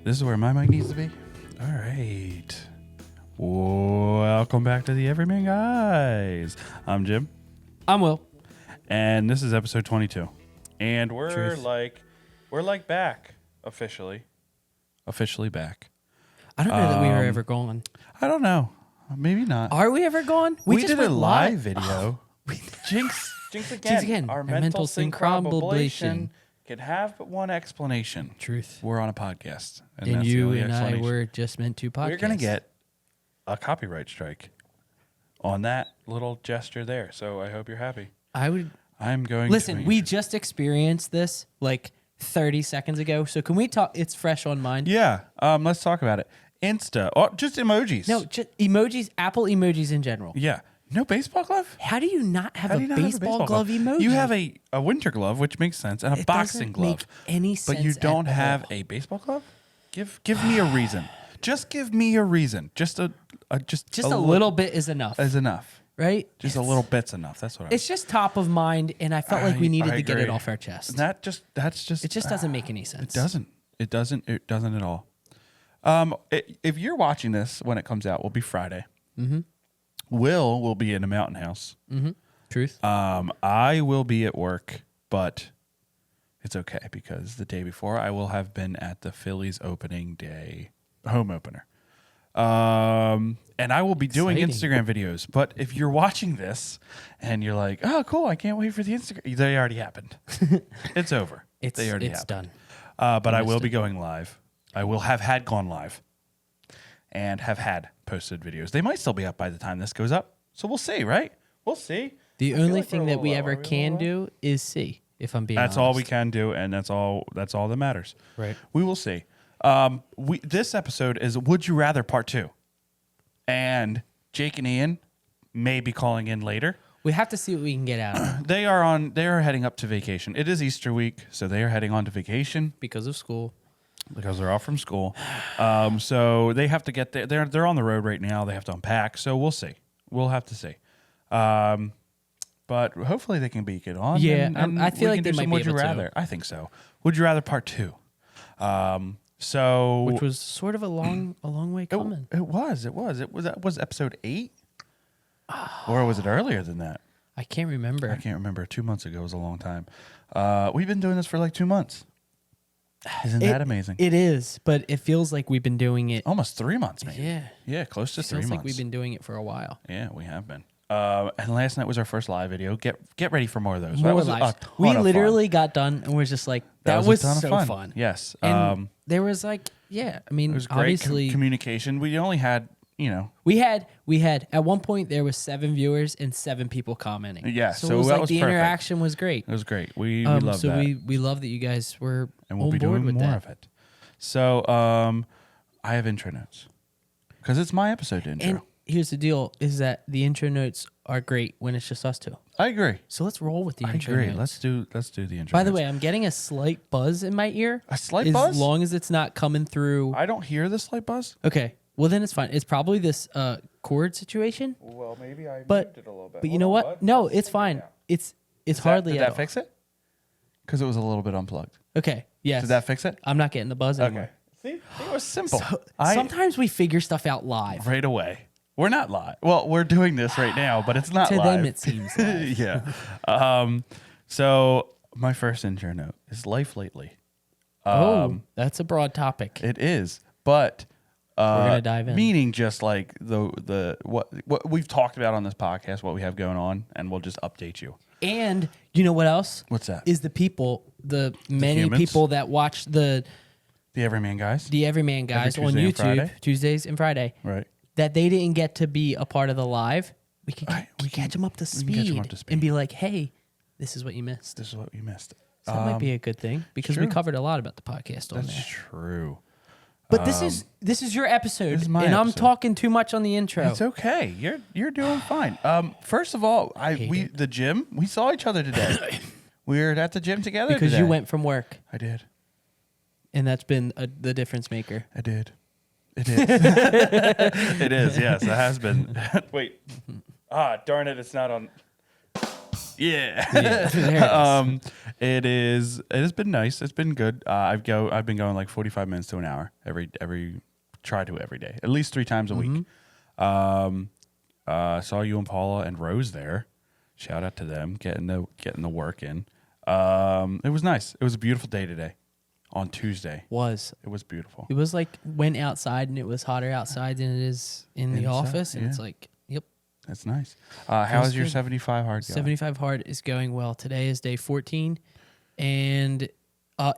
This is where my mic needs to be. All right. Welcome back to the Everyman Guys. I'm Jim. I'm Will. And this is episode 22. And we're Truth. like back officially. Officially back. I don't know that we were ever gone. I don't know. Maybe not. Are we ever gone? We just did a went live video. Jinx again. Our mental synchronization can have but one explanation. Truth. We're on a podcast. And that's you the only and I explanation. were just meant to podcast. We're going to get a copyright strike on that little gesture there. So I hope you're happy. I'm going Listen, to... we just experienced this like 30 seconds ago. So can we talk? It's fresh on mind. Yeah. Let's talk about it. Insta. Oh, just emojis. No, just emojis, Apple emojis in general. Yeah. No baseball glove? How do you not have How a do you not have baseball glove emoji? You have a winter glove, which makes sense, and a It boxing doesn't glove. make any sense But you don't at have all. a baseball glove? Give me a reason. Just give me a reason. Just a little bit is enough, is enough. right? Just a little bit's enough. That's what It's just top of mind, and I felt like we needed to get it agree. off our chest. That's just It just doesn't make any sense. It doesn't at all. If you're watching this when it comes out, will be Friday. Mm-hmm. Will be in a mountain house. Mm-hmm. Truth. I will be at work, but it's okay because the day before I will have been at the Phillies opening day home opener. And I will be doing Exciting. Instagram videos. But if you're watching this and you're like, oh, cool, I can't wait for the Instagram. They already happened. It's over. They already It's happened. done. But I will be going live. I will have had gone live and have had posted videos. They might still be up by the time this goes up. So we'll see, right? We'll see. The I feel only like we're thing a that little we low. ever Are we a can little low? do is see, if I'm being That's honest. all we can do, and that's all that matters. Right. We will see. This episode is Would You Rather Part 2. And Jake and Ian may be calling in later. We have to see what we can get out of They are heading up to vacation. It is Easter week, so they are heading on to vacation because of school. because they're off from school. So they have to get there. They're on the road right now. They have to unpack. So we'll see. We'll have to see. But hopefully they can get on. Yeah, and I feel we like can do they some might Would be You able to. Rather. I think so. Would You Rather Part 2. So Which was sort of a long way coming. It was. That was episode 8, or was it earlier than that? I can't remember. I can't remember. 2 months ago was a long time. We've been doing this for like 2 months. Isn't that amazing? It is, but it feels like we've been doing it. Almost 3 months, maybe. Yeah. Yeah, close to It 3 feels months. like we've been doing it for a while. Yeah, we have been. And last night was our first live video. Get ready for more of those. That More was lives. a ton We of fun. literally got done and was just like, that was a ton so of fun. Yes. And there was like, yeah, I mean, it was great obviously communication. We only had, we had at one point there was 7 viewers and 7 people commenting. Yeah, so so it was that like was the perfect. interaction was great. it was great. We love so that. we love that you guys were And we'll on be board doing with more that. of it. So I have intro notes because it's my episode intro. And here's the deal: is that the intro notes are great when it's just us two. I agree. So let's roll with the I intro agree. notes. Let's do the intro. By the notes. way, I'm getting a slight buzz in my ear. A slight as buzz? As long as it's not coming through. I don't hear the slight buzz. Okay. Well, then it's fine. It's probably this cord situation. Well, maybe I But moved it a little bit. but you know what? No, it's fine. It's hardly Did at that all. fix it? Because it was a little bit unplugged. Okay. Yes. Did that fix it? I'm not getting the buzz anymore. Okay. See, it was simple. Sometimes we figure stuff out live. Right away. We're not live. Well, we're doing this right now, but it's not To live. them, it seems live. Yeah. So my first intro note is life lately. That's a broad topic. It is, but We're gonna dive in. Meaning just like the what we've talked about on this podcast, what we have going on, and we'll just update you. And you know what else? What's that? Is the many humans? people that watch the Everyman Guys, Everyman Guys on Tuesday and YouTube Friday? Tuesdays and Friday. right? That they didn't get to be a part of the live. We can Right, we catch them up to we can catch 'em speed up to speed. and be like, hey, this is what you missed. This is what you missed. So that might be a good thing because we true. covered a lot about the podcast on That's there. true. But this is your episode, This is my and I'm episode. talking too much on the intro. It's okay. You're doing fine. First of all, the gym. We saw each other today. We were at the gym together because today. you went from work, I did. and that's been the difference maker. I did. It is. It is. Yes, it has been. Wait. Darn it! It's not on. Yeah. Yeah, there it is. It has been nice. It's been good. I've been going like 45 minutes to an hour every day, at least 3 times a week. Saw you and Paula and Rose there. Shout out to them getting the work in. It was nice. It was a beautiful day today. On Tuesday, it was beautiful. It was like went outside and it was hotter outside than it is in the office, and it's like, yep. That's nice. How is your 75 hard going? 75 hard is going well. Today is day 14, and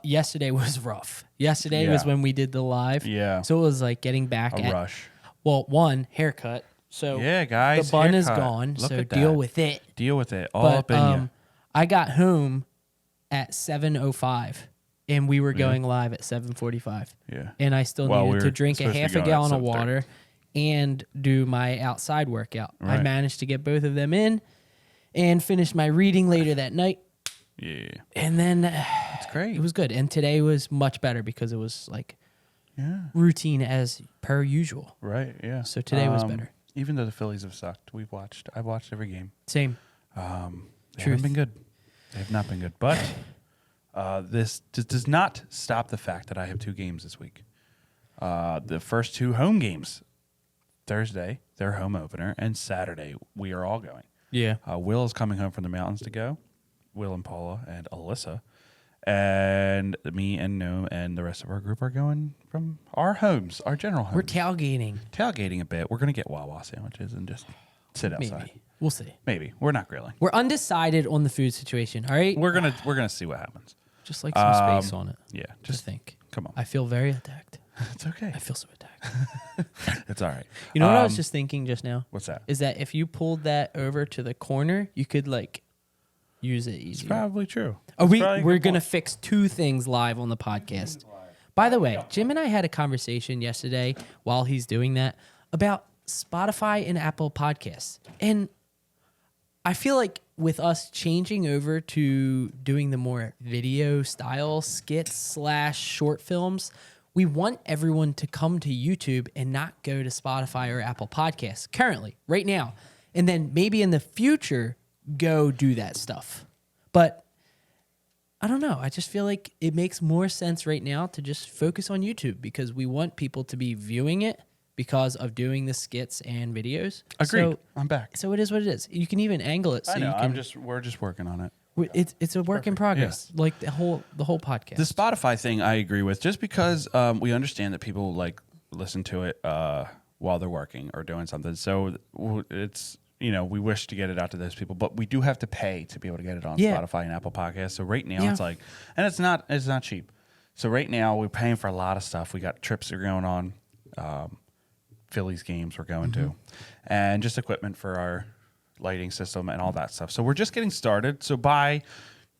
yesterday was rough. Yesterday was when we did the live. Yeah. So it was like getting back a rush. Well, one, haircut. So yeah, guys, the bun haircut. is gone, Look so at deal that. with it. Deal with it. All up in you. I got home at 7:05, and we were going live at 7:45. Yeah. And I still needed to drink a half a gallon of water and do my outside workout. Right. I managed to get both of them in and finished my reading later that night. Yeah. And then That's great. it was good. And today was much better because it was like routine as per usual. Right, yeah. So today was better. Even though the Phillies have sucked, I've watched every game. Same. They haven't been good. They have not been good. But this does not stop the fact that I have 2 games this week. The first 2 home games. Thursday, their home opener, and Saturday, we are all going. Yeah. Will is coming home from the mountains to go. Will and Paula and Alyssa. And me and Noam and the rest of our group are going from our homes, our general homes. We're tailgating. Tailgating a bit. We're going to get Wawa sandwiches and just sit outside. Maybe. We'll see. Maybe. We're not grilling. We're undecided on the food situation, all right? We're gonna see what happens. Just like some space on it. Yeah. Just think. Come on. I feel very attacked. It's okay. I feel so attacked. It's all right. You know what I was just thinking just now? What's that? Is that if you pulled that over to the corner, you could like use it easier. It's probably true. We're gonna fix 2 things live on the podcast. By the way, Jim and I had a conversation yesterday while he's doing that about Spotify and Apple Podcasts. And I feel like with us changing over to doing the more video style skits / short films, we want everyone to come to YouTube and not go to Spotify or Apple Podcasts currently, right now. And then maybe in the future, go do that stuff. But I don't know. I just feel like it makes more sense right now to just focus on YouTube because we want people to be viewing it because of doing the skits and videos. Agreed. So, I'm back. so it is what it is. You can even angle it so I know. you can. We're just working on it. It's a work in progress. Like the whole podcast. The Spotify thing, I agree with. Just because we understand that people like listen to it while they're working or doing something, so it's we wish to get it out to those people, but we do have to pay to be able to get it on Spotify and Apple Podcasts. So right now it's like, and it's not cheap. So right now we're paying for a lot of stuff. We got trips that are going on, Phillies games we're going to, and just equipment for our lighting system and all that stuff. So we're just getting started. So by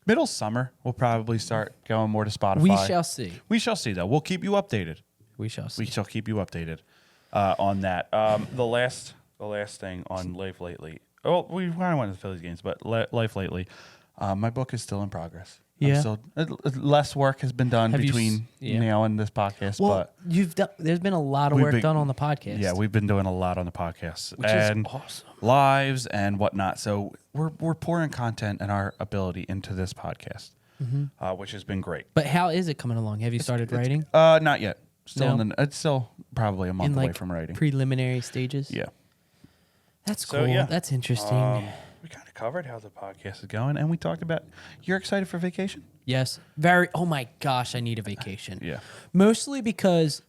middle summer, we'll probably start going more to Spotify. We shall see. We shall see, though. We'll keep you updated. We shall see. We shall keep you updated on that. The last thing on life lately. Well, we kind of went to the Phillies games, but life lately. My book is still in progress. Yeah. Less work has been done Have you between now and this podcast. Well, but there's been a lot of work done on the podcast. Yeah, we've been doing a lot on the podcast. Which and is awesome. Lives and whatnot. So we're pouring content and our ability into this podcast, which has been great. But how is it coming along? Have you started writing? Not yet. Still No? it's still probably a month In away like from writing. preliminary stages? Yeah. That's So, cool. yeah. That's interesting. We kind of covered how the podcast is going, and we talked about you're excited for vacation. Yes. Very. Oh my gosh, I need a vacation. Yeah. Mostly because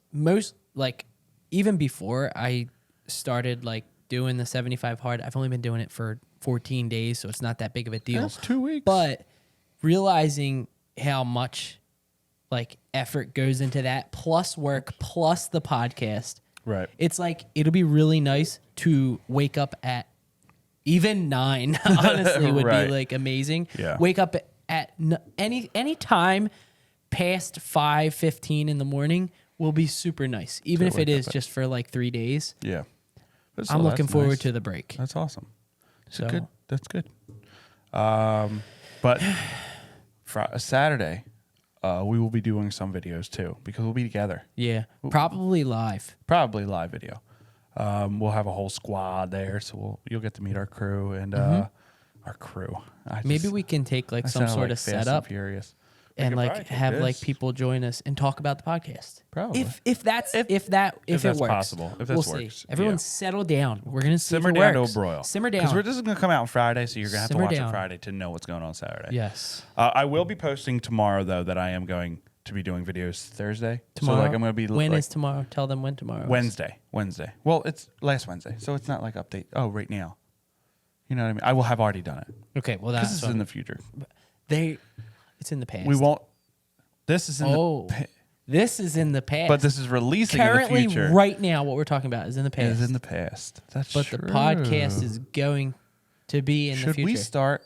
even before I started doing the 75 hard, I've only been doing it for 14 days, so it's not that big of a deal. That's 2 weeks. But realizing how much effort goes into that, plus work, plus the podcast, Right. it's it'll be really nice to wake up at even 9. Honestly, would Right. be amazing. Yeah. Wake up at any time past 5:15 in the morning will be super nice, even if it is just for 3 days. Yeah. But I'm looking that's forward nice. to the break. That's awesome. So- Good. That's good. But Saturday, we will be doing some videos too because we'll be together. Yeah, probably live. Probably live video. We'll have a whole squad there, so you'll get to meet our crew and Our crew. Maybe we can take like I some sounded sort like of Fast and setup Furious. and could like probably take have like this. people join us and talk about the podcast. Probably. If that's if it that's works, possible. If we'll this works, see. Everyone yeah. settle down. We're gonna see Simmer if it down to a works. broil. Simmer down. Because this is going to come out on Friday, so you're going to have to Simmer watch down. it Friday to know what's going on Saturday. Yes. I will be posting tomorrow, though, that I am going to be doing videos Thursday. Tomorrow. So, like, I'm going to be... When like, is tomorrow? Tell them when tomorrow is. Wednesday. Well, it's last Wednesday, so it's not like update. Oh, right now. You know what I mean? I will have already done it. Okay, well Because that's it's in the future. it's in the past. We won't... This is in Oh, the... this is in the past. But this is releasing currently in the future. right now. What we're talking about is in the It past. is in the past. That's but true. the podcast is going to be in the Should future. we start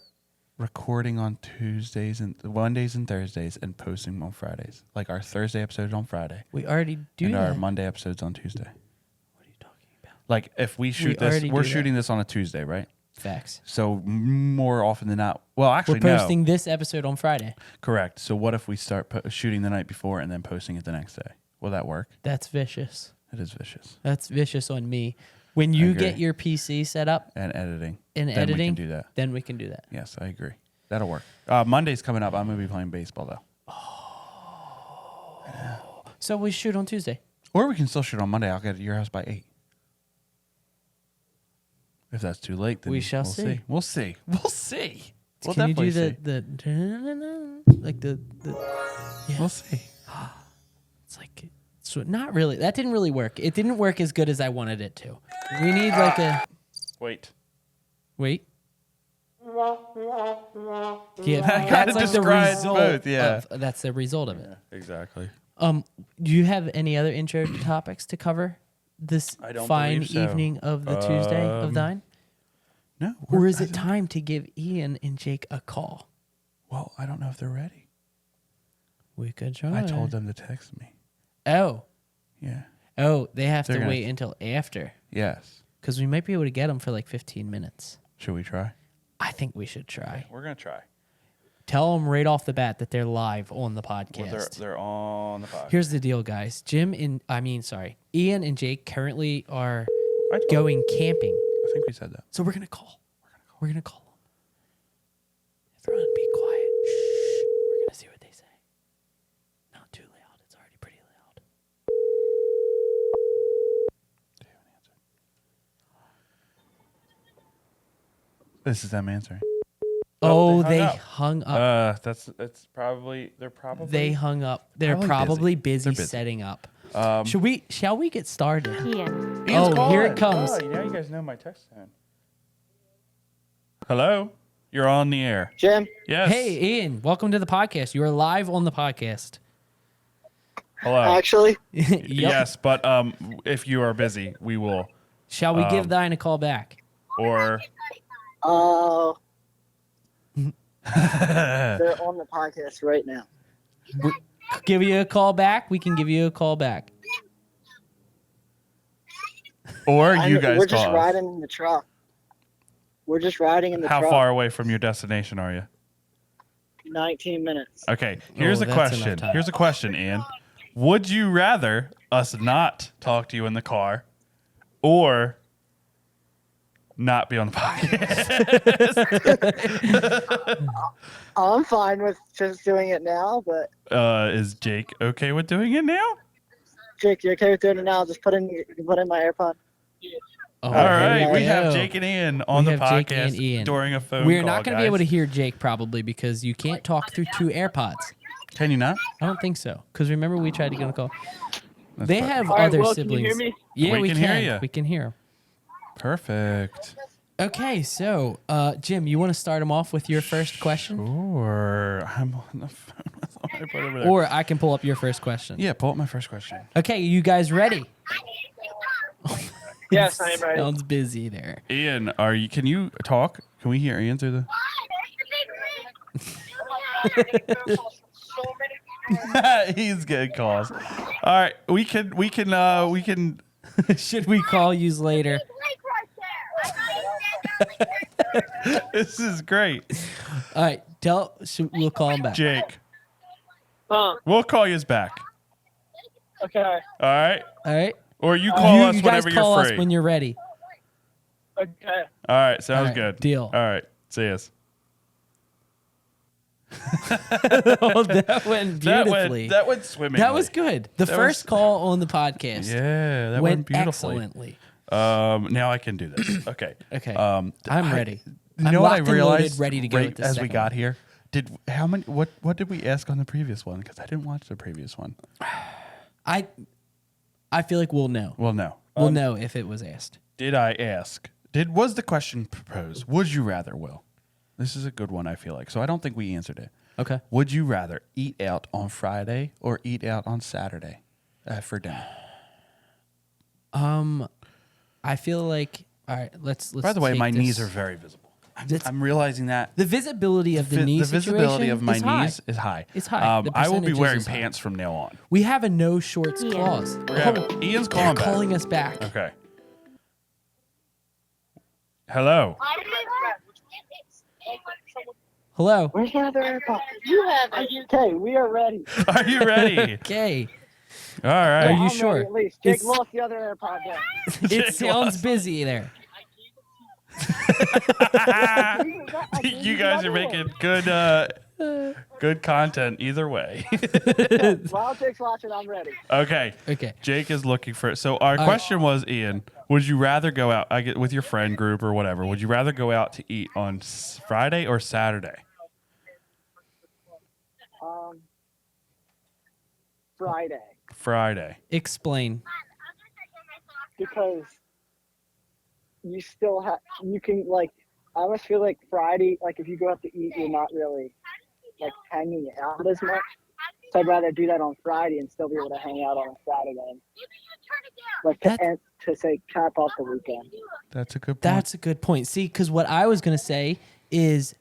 recording on Tuesdays and Mondays and Thursdays and posting them on Fridays? Like our Thursday episode on Friday We already do and that. our Monday episodes on Tuesday. What are you talking about? Like if we shoot already this, we're do that. shooting this on a Tuesday, right? Facts. So more often than not, well, actually, We're posting this episode on Friday. no, correct. So what if we start shooting the night before and then posting it the next day? Will that work? That's vicious. It is vicious. That's vicious on me. When you agree. get your PC set up And editing. in Then editing, we can do that. then we can do that. Yes, I agree. That'll work. Monday's coming up. I'm gonna be playing baseball though. So we shoot on Tuesday. Or we can still shoot on Monday. I'll get at your house by 8. If that's too late, then We shall we'll see. We'll see. We'll see. We'll Can you do definitely the like the yeah. We'll see. It's like so not really. That didn't really work. It didn't work as good as I wanted it to. We need like a Wait. wait. Yeah, I that's gotta like the describe result. both, yeah. That's the result of it. Exactly. Do you have any other intro topics to cover this I don't fine believe so. evening of the Tuesday of thine? No. Or is it time to give Ian and Jake a call? Well, I don't know if they're ready. We could try. I told them to text me. Oh, Yeah. they have They're to gonna- wait until after Yes. because we might be able to get them for like 15 minutes. Should we try? I think we should try. We're gonna try. Tell them right off the bat that they're live on the Well, podcast. they're on the podcast. Here's the deal, guys. Ian and Jake currently are I told- going camping. I think we said that. So we're gonna call. We're gonna call them. Everyone, be quiet. Shh. We're gonna see what they say. Not too loud. It's already pretty loud. They haven't answered. This is them answering. Oh, they they hung hung up. That's probably they're probably They hung up. They're Probably probably busy. busy, They're busy. setting up. Shall we get started? Ian. Ian's Oh, calling. here it comes. Oh, now you guys know my text tone. Hello, you're on the air. Jim, Yes. Hey, Ian, welcome to the podcast. You are live on the podcast. Hello. actually, Yep. Yes, but if you are busy, we will. Shall we give thine a call back? Or they're on the podcast right now. Give you a call back? We can give you a call back. or you guys We're just call us. riding in the truck. We're just riding in the How truck. far away from your destination are you? 19 minutes. Okay, here's Oh, a that's question. enough time. Here's a question, Ian. Would you rather us not talk to you in the car or not be on the podcast? I'm fine with just doing it now, but Is Jake okay with doing it now? Jake, you okay with doing it now? Just put in my AirPod. Oh, All right, here we have go. Jake and Ian on We the have Jake and podcast Ian. during a phone We're call, not going to be able to guys. hear Jake probably because you can't talk through 2 AirPods. Can you not? I don't think so. Because remember, we tried to get on a call. That's They fine. have All right, other Will, can you siblings. hear me? Yeah, We we can can. hear ya. We can hear. Perfect. Okay, so Jim, you want to start him off with your first question, Or I'm on the phone with my brother over there. or I can pull up your first question. Yeah, pull up my first question. Okay, you guys ready? Yes, I am ready. Sounds busy there. Ian, can you talk? Can we hear Ian through the He's getting calls. All right, we can Should we call you later? This is great. All right, we'll call him back. Jake, we'll call you back. Okay. All right? All right. Or you call us you guys whenever call you're us free. when you're ready. Okay. All right, sounds All right, good. deal. All right. See us. Oh, that went beautifully. That went swimmingly. That was good. The first call on the podcast. Yeah, that went went beautifully. excellently. Now I can do this. Okay. Okay. I'm ready. You I'm know what I locked and realized loaded, ready to go right with the as we second got one. here? What did we ask on the previous one? Because I didn't watch the previous one. I feel like we'll know. Well, no. We'll know if it was asked. Did I ask? Was the question proposed? Would you rather, Will? This is a good one, I feel like. So I don't think we answered it. Okay. Would you rather eat out on Friday or eat out on Saturday for dinner? I feel like all right. Let's. By the way, take my this. knees are very visible. That's- I'm realizing that. The visibility of the knee the visibility situation of my is high. knees is high. It's high. The I will be percentage wearing is high. pants from now on. We have a no shorts clause. Ian's They're calling back. calling us back. Okay. Hello. Hello. Where's my other AirPod? You have it. Okay, we are ready. Are you ready? Okay. All right. Are you I'm sure? ready at least. Jake It's- lost the other AirPod there. It sounds busy there. You guys are making good content either way. While Jake's watching, I'm ready. Okay. Okay. Jake is looking for it. So our question was, Ian, would you rather go out with your friend group or whatever? Would you rather go out to eat on Friday or Saturday? Friday. Explain. Because you still have, you can, like, I almost feel like Friday, like, if you go out to eat, you're not really, like, hanging out as much. So I'd rather do that on Friday and still be able to hang out on Saturday. Like, to say, cap off the weekend. That's a good point. That's a good point. See, because what I was going to say is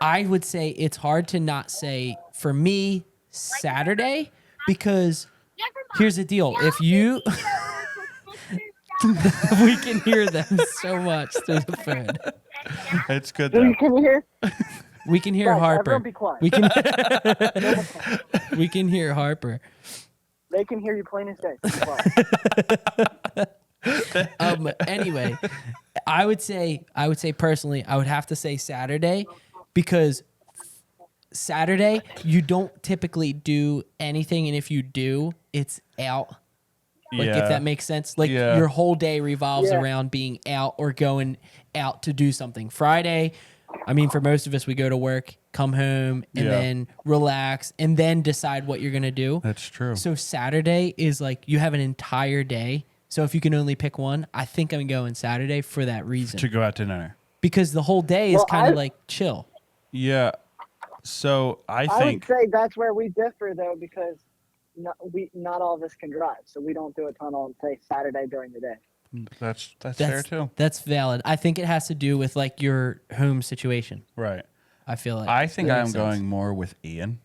I would say it's hard to not say, for me, Saturday, because here's the deal. If you... we can hear them so much through the phone. It's good, You though. can hear? We can hear Guys, Harper. everyone be quiet. We can hear Harper. They can hear you plain as day. Be quiet. Anyway, I would say personally, I would have to say Saturday, because Saturday you don't typically do anything, and if you do, it's out. Like, if that makes sense. Like, your whole day revolves around being out or going out to do something. Friday, I mean, for most of us, we go to work, come home, and then relax, and then decide what you're going to do. That's true. So Saturday is like you have an entire day. So if you can only pick one, I think I'm going Saturday for that reason. To go out to dinner. Because the whole day is kind of like chill. Yeah. So I I think... would say that's where we differ, though, because not all of us can drive, so we don't do a ton on, say, Saturday during the day. That's fair, too. That's valid. I think it has to do with, like, your home situation. Right. I feel like. I think That I'm makes sense. going more with Ian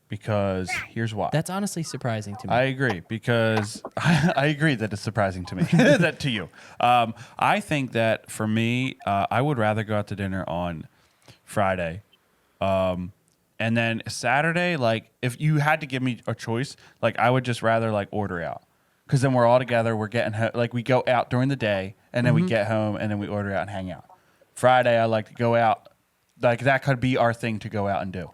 because here's why. That's honestly surprising to me. I agree because I agree that it's surprising to me that to you. I think that for me, I would rather go out to dinner on Friday, and then Saturday. Like, if you had to give me a choice, like I would just rather like order out, because then we're all together. We're getting like we go out during the day, and then we get home, and then we order out and hang out. Friday, I like to go out. Like, that could be our thing to go out and do,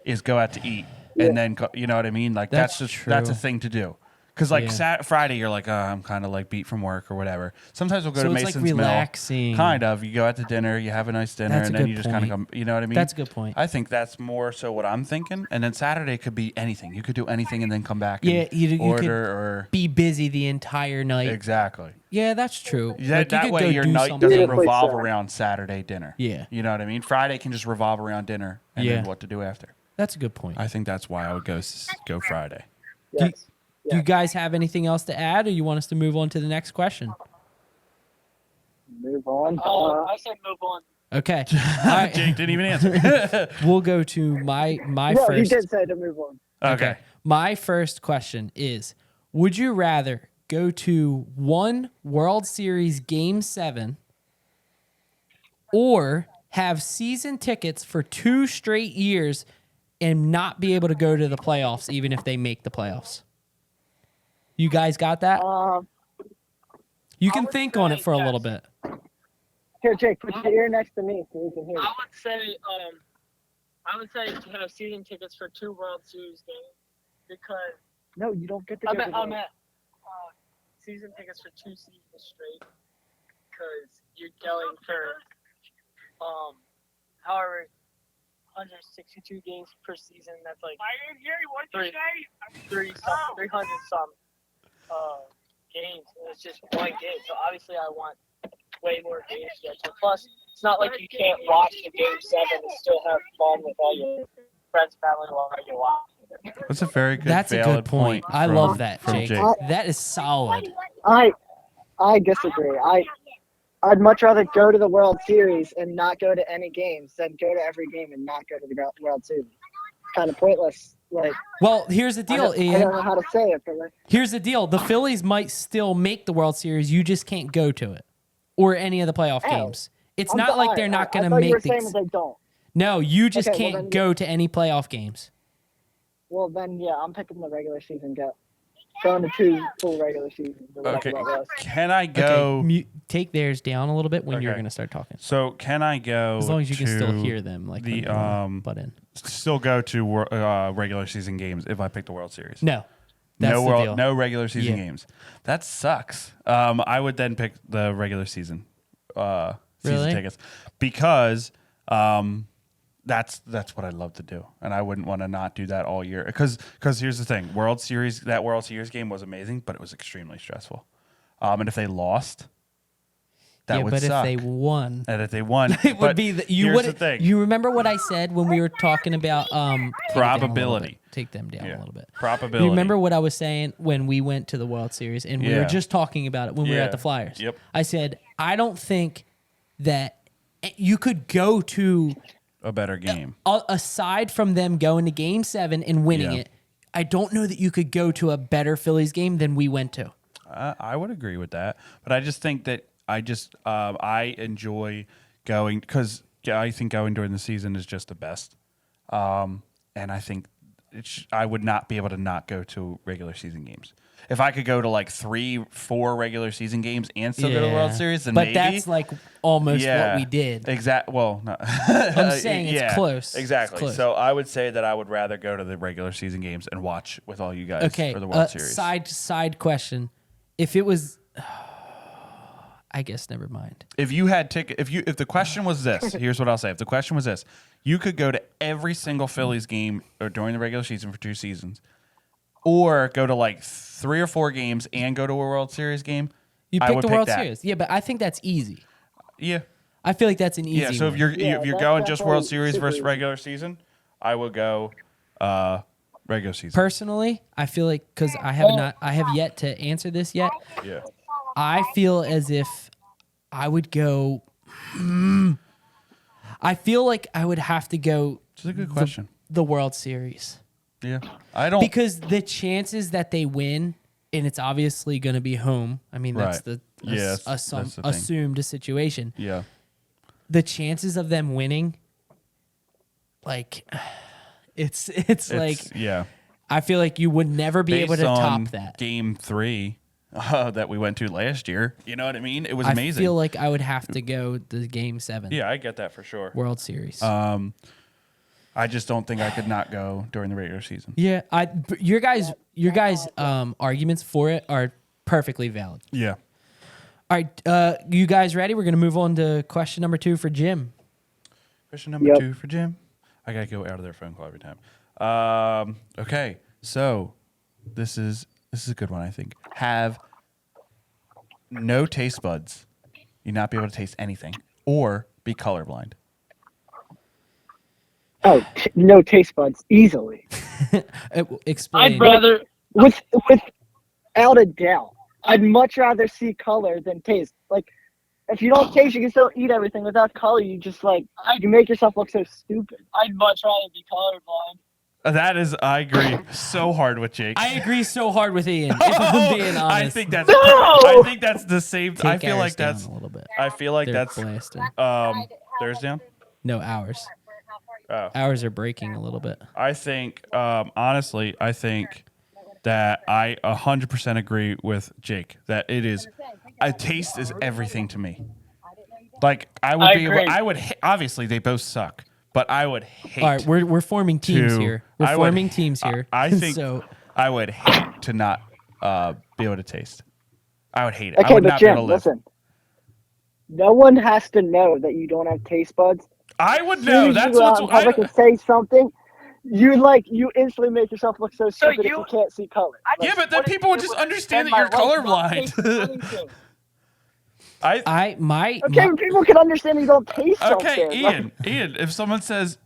is go out to eat. And then, you know what I mean? Like, that's a thing to do. Because, like, Friday, you're like, I'm kind of, like, beat from work or whatever. Sometimes we'll go to it's Mason's like Mill. relaxing. Kind of. You go out to dinner, you have a nice dinner, That's a and then good you just kind of point. come, you know what I mean? That's a good point. I think that's more so what I'm thinking. And then Saturday could be anything. You could do anything and then come back and you order could or... be busy the entire night. Exactly. Yeah, that's true. Yeah, Like, you that could way go your do night something. doesn't Beautifully revolve said. around Saturday dinner. Yeah. You know what I mean? Friday can just revolve around dinner and then what to do after. That's a good point. I think that's why I would go Friday. Yes. Do you guys have anything else to add, or you want us to move on to the next question? Move on. I said move on. Okay. All right. Jake didn't even answer. We'll go to my no, first. he did say to move on. Okay. My first question is: would you rather go to one World Series Game 7 or have season tickets for 2 straight years and not be able to go to the playoffs even if they make the playoffs? You guys got that? You can would think on it say for a yes. little bit. Here, Jake, put your ear next to me so we can hear you. I would say to have season tickets for 2 World Series games because No, you don't get to go to I'm the... at season tickets for 2 seasons straight because you're going for however 162 games per season. That's like 300 some games. And it's just one game, so obviously I want way more games to get to. Plus, it's not like you can't watch the game 7 and still have fun with all your friends, family while you're watching it. That's a very good. That's a valid good point. I from- love that, from Jake. Jake. That is solid. I disagree. I'd much rather go to the World Series and not go to any games than go to every game and not go to the World Series. It's kind of pointless. Like, Well, here's the deal, I Ian. don't know how to say it, but like, Here's the deal. The Phillies might still make the World Series. You just can't go to it or any of the playoff Ow. games. It's not like they're not going to make you were the. saying they don't. No, you just Okay, well, can't then- go to any playoff games. Well, then, yeah, I'm picking the regular season. Going to 2 full regular seasons. Or whatever Okay. that was. Can I go? Okay, take theirs down a little bit when you're Okay. going to start talking. So can I go? As long as you can still to hear them, like the when they wanna butt in. still go to regular season games if I pick the World Series. No, that's no the deal. no regular season Yeah. games. That sucks. I would then pick the regular season Really? tickets because that's what I love to do, and I wouldn't want to not do that all year. Because here's the thing: World Series game was amazing, but it was extremely stressful. And if they lost, that would but suck. if they won, and if they won, it but would be you here's would. the thing. You remember what I said when we were talking about Probability. Take them down Yeah. a little bit. Probability. You remember what I was saying when we went to the World Series and we were Yeah. just talking about it when we were Yeah. at the Flyers. Yep. I said I don't think that you could go to a better game. aside from them going to Game 7 and winning Yeah. it. I don't know that you could go to a better Phillies game than we went to. I would agree with that, but I just think that I enjoy going because I think going during the season is just the best, and I think I would not be able to not go to regular season games. If I could go to like 3-4 regular season games and still go to the World Series, then but maybe. that's like almost what we did. Exactly. Well, no. I'm saying it's close. Exactly. It's close. So I would say that I would rather go to the regular season games and watch with all you guys Okay. for the World Series. Side question: if it was, I guess never mind. If you had if the question was this, here's what I'll say. If the question was this, you could go to every single Phillies game or during the regular season for 2 seasons, or go to like 3 or 4 games and go to a World Series game. You I picked would the pick World that. Series, yeah, but I think that's easy. Yeah, I feel like that's an easy. yeah. So if one. you're Yeah, if you're that's going just World definitely Series super versus easy. regular season, I would go regular season. Personally, I feel like because I have yet to answer this yet. Yeah. I feel as if I would go. I feel like I would have to go It's a good question. the World Series Yeah, I don't. because the chances that they win, and it's obviously going to be home. I mean, that's Right. the Yes, that's the thing. assumed situation. Yeah. The chances of them winning, like, it's like yeah. I feel like you would never be able Based to on top that. Game 3 that we went to last year. You know what I mean? It was I amazing. feel like I would have to go to Game 7 yeah, I get that for sure. World Series. I just don't think I could not go during the regular season. Yeah, your guys' arguments for it are perfectly valid. Yeah. All right, you guys ready? We're gonna move on to question number 2 for Jim. Question number Yep. 2 for Jim. I gotta go out of their phone call every time. Okay, so this is a good one. I think have no taste buds, you not be able to taste anything, or be colorblind. Oh, no taste buds, easily. Explain. I'd rather Without a doubt. I'd much rather see color than taste. Like, if you don't taste, you can still eat everything. Without color, you just you make yourself look so stupid. I'd much rather be colorblind. That is, I agree so hard with Jake. I agree so hard with Ian. If I'm being honest, I think that's the same. Take I feel ours like down that's. a little bit. I feel like They're that's. blasting. Theirs down. No, ours. Oh. Ours are breaking a little bit. I think, honestly, I think that I 100% agree with Jake that it is, a taste is everything to me. Like I would I be able. agree. I would obviously they both suck, but I would hate. All right, we're forming teams to- here. We're I would- forming teams here. I think so. I would hate to not be able to taste. I would hate it. I Okay, would but not be able Jim, to live. listen. No one has to know that you don't have taste buds. I would As know. soon as That's you go out what's. in public and say something, you instantly make yourself look so stupid if you- you can't see color. Yeah, but then What if people would you just would understand spend that you're my life not tasting colorblind. anything? Okay, but people can understand you don't taste Okay, something. Like, Ian, if someone says,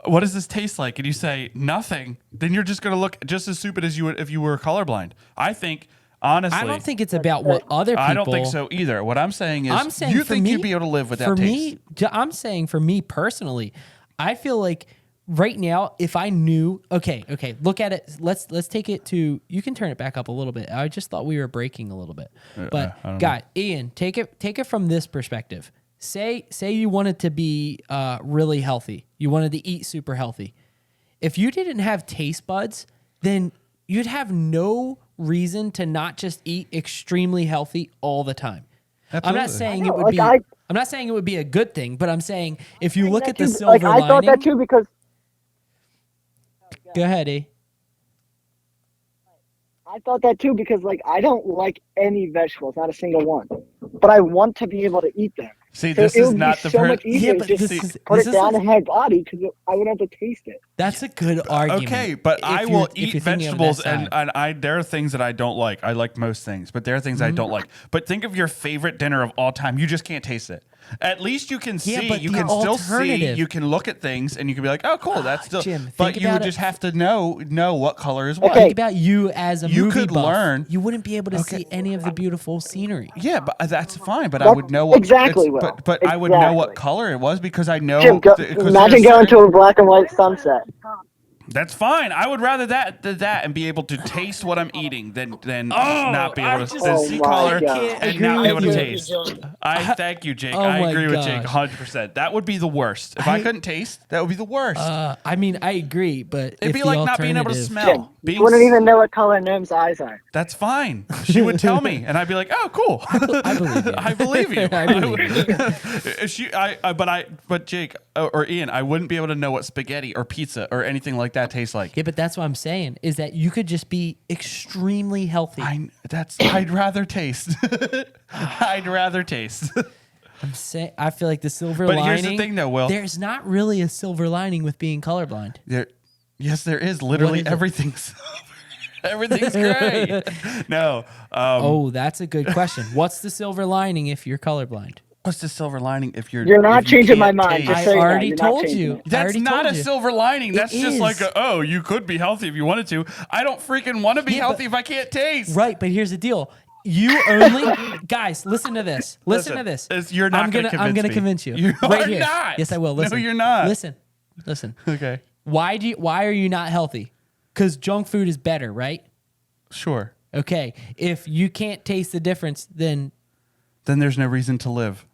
"What does this taste like?" and you say nothing, then you're just going to look just as stupid as you would if you were colorblind. I think, honestly, I don't think it's about what other people. I don't think so either. What I'm saying is, I'm saying you for think me, you'd be able to live without for taste. me, I'm saying for me personally, I feel like right now, if I knew, okay, look at it. Let's take it to. You can turn it back up a little bit. I just thought we were breaking a little bit, but I don't God, Ian, take it from this perspective. Say you wanted to be really healthy. You wanted to eat super healthy. If you didn't have taste buds, then you'd have no reason to not just eat extremely healthy all the time. I'm not Absolutely. saying I it know, would like, be. I'm not saying it would be a good thing, but I'm saying if you look at the silver like, lining. I thought that too because Go ahead, E. like I don't like any vegetables, not a single one. But I want to be able to eat them. See, So this it is would not be the so much easier Yeah, but to just this is- put this it down is- in my body because I would have to taste it. That's a good argument. Okay, but if I you're- will if eat you're thinking of vegetables, that and, side. I there are things that I don't like. I like most things, but there are things I don't like. But think of your favorite dinner of all time. You just can't taste it. At least you can Yeah, see. but You the can still see. alternative- You can look at things, and you can be like, "Oh, cool, that's still." Jim, but think you would about it. just have to know what color is what. Okay. Think about you as a You movie could buff. learn- You wouldn't be able to Okay. see any of the beautiful scenery. Yeah, but that's fine. But I That's would know what exactly it's- Will. But I would know what Exactly. color it was because I know. Jim, because imagine there's going certain- to a black and white sunset. That's fine. I would rather that and be able to taste what I'm eating than not be able to Oh see my color God. and not be able to with you. taste. I thank you, Jake. Oh I my agree with Jake gosh. 100%. That would be the worst. If I couldn't taste, that would be the worst. I mean, I agree, but It'd if be the like not being able to alternative- smell. Jim, Being you wouldn't even know what color Noam's eyes are. That's fine. She would tell me, and I'd be like, "Oh, cool." I believe you. I believe you. I believe you. But Jake or Ian, I wouldn't be able to know what spaghetti or pizza or anything like that tastes like. Yeah, but that's what I'm saying is that you could just be extremely healthy. I'd rather taste. I'd rather taste. I feel like the silver But lining. here's the thing, though, Will. There's not really a silver lining with being colorblind. Yes, there is. Literally What is it? everything's everything's great. No. Oh, that's a good question. What's the silver lining if you're colorblind? What's the silver lining if you're? You're not if you changing my can't mind. taste? Just I so you know, already you're not told changing you. it. I That's already not told a you. silver lining. That's just is. like you could be healthy if you wanted to. I don't freaking want to be Yeah, healthy if I can't taste. Right, but here's the deal. You only guys, listen to this. Listen to this. You're not I'm gonna I'm gonna convince convince me. you. You right are here. not. Yes, I will. No, Listen. you're not. Listen. Okay. Why are you not healthy? Because junk food is better, right? Sure. Okay. If you can't taste the difference, then Then there's no reason to live.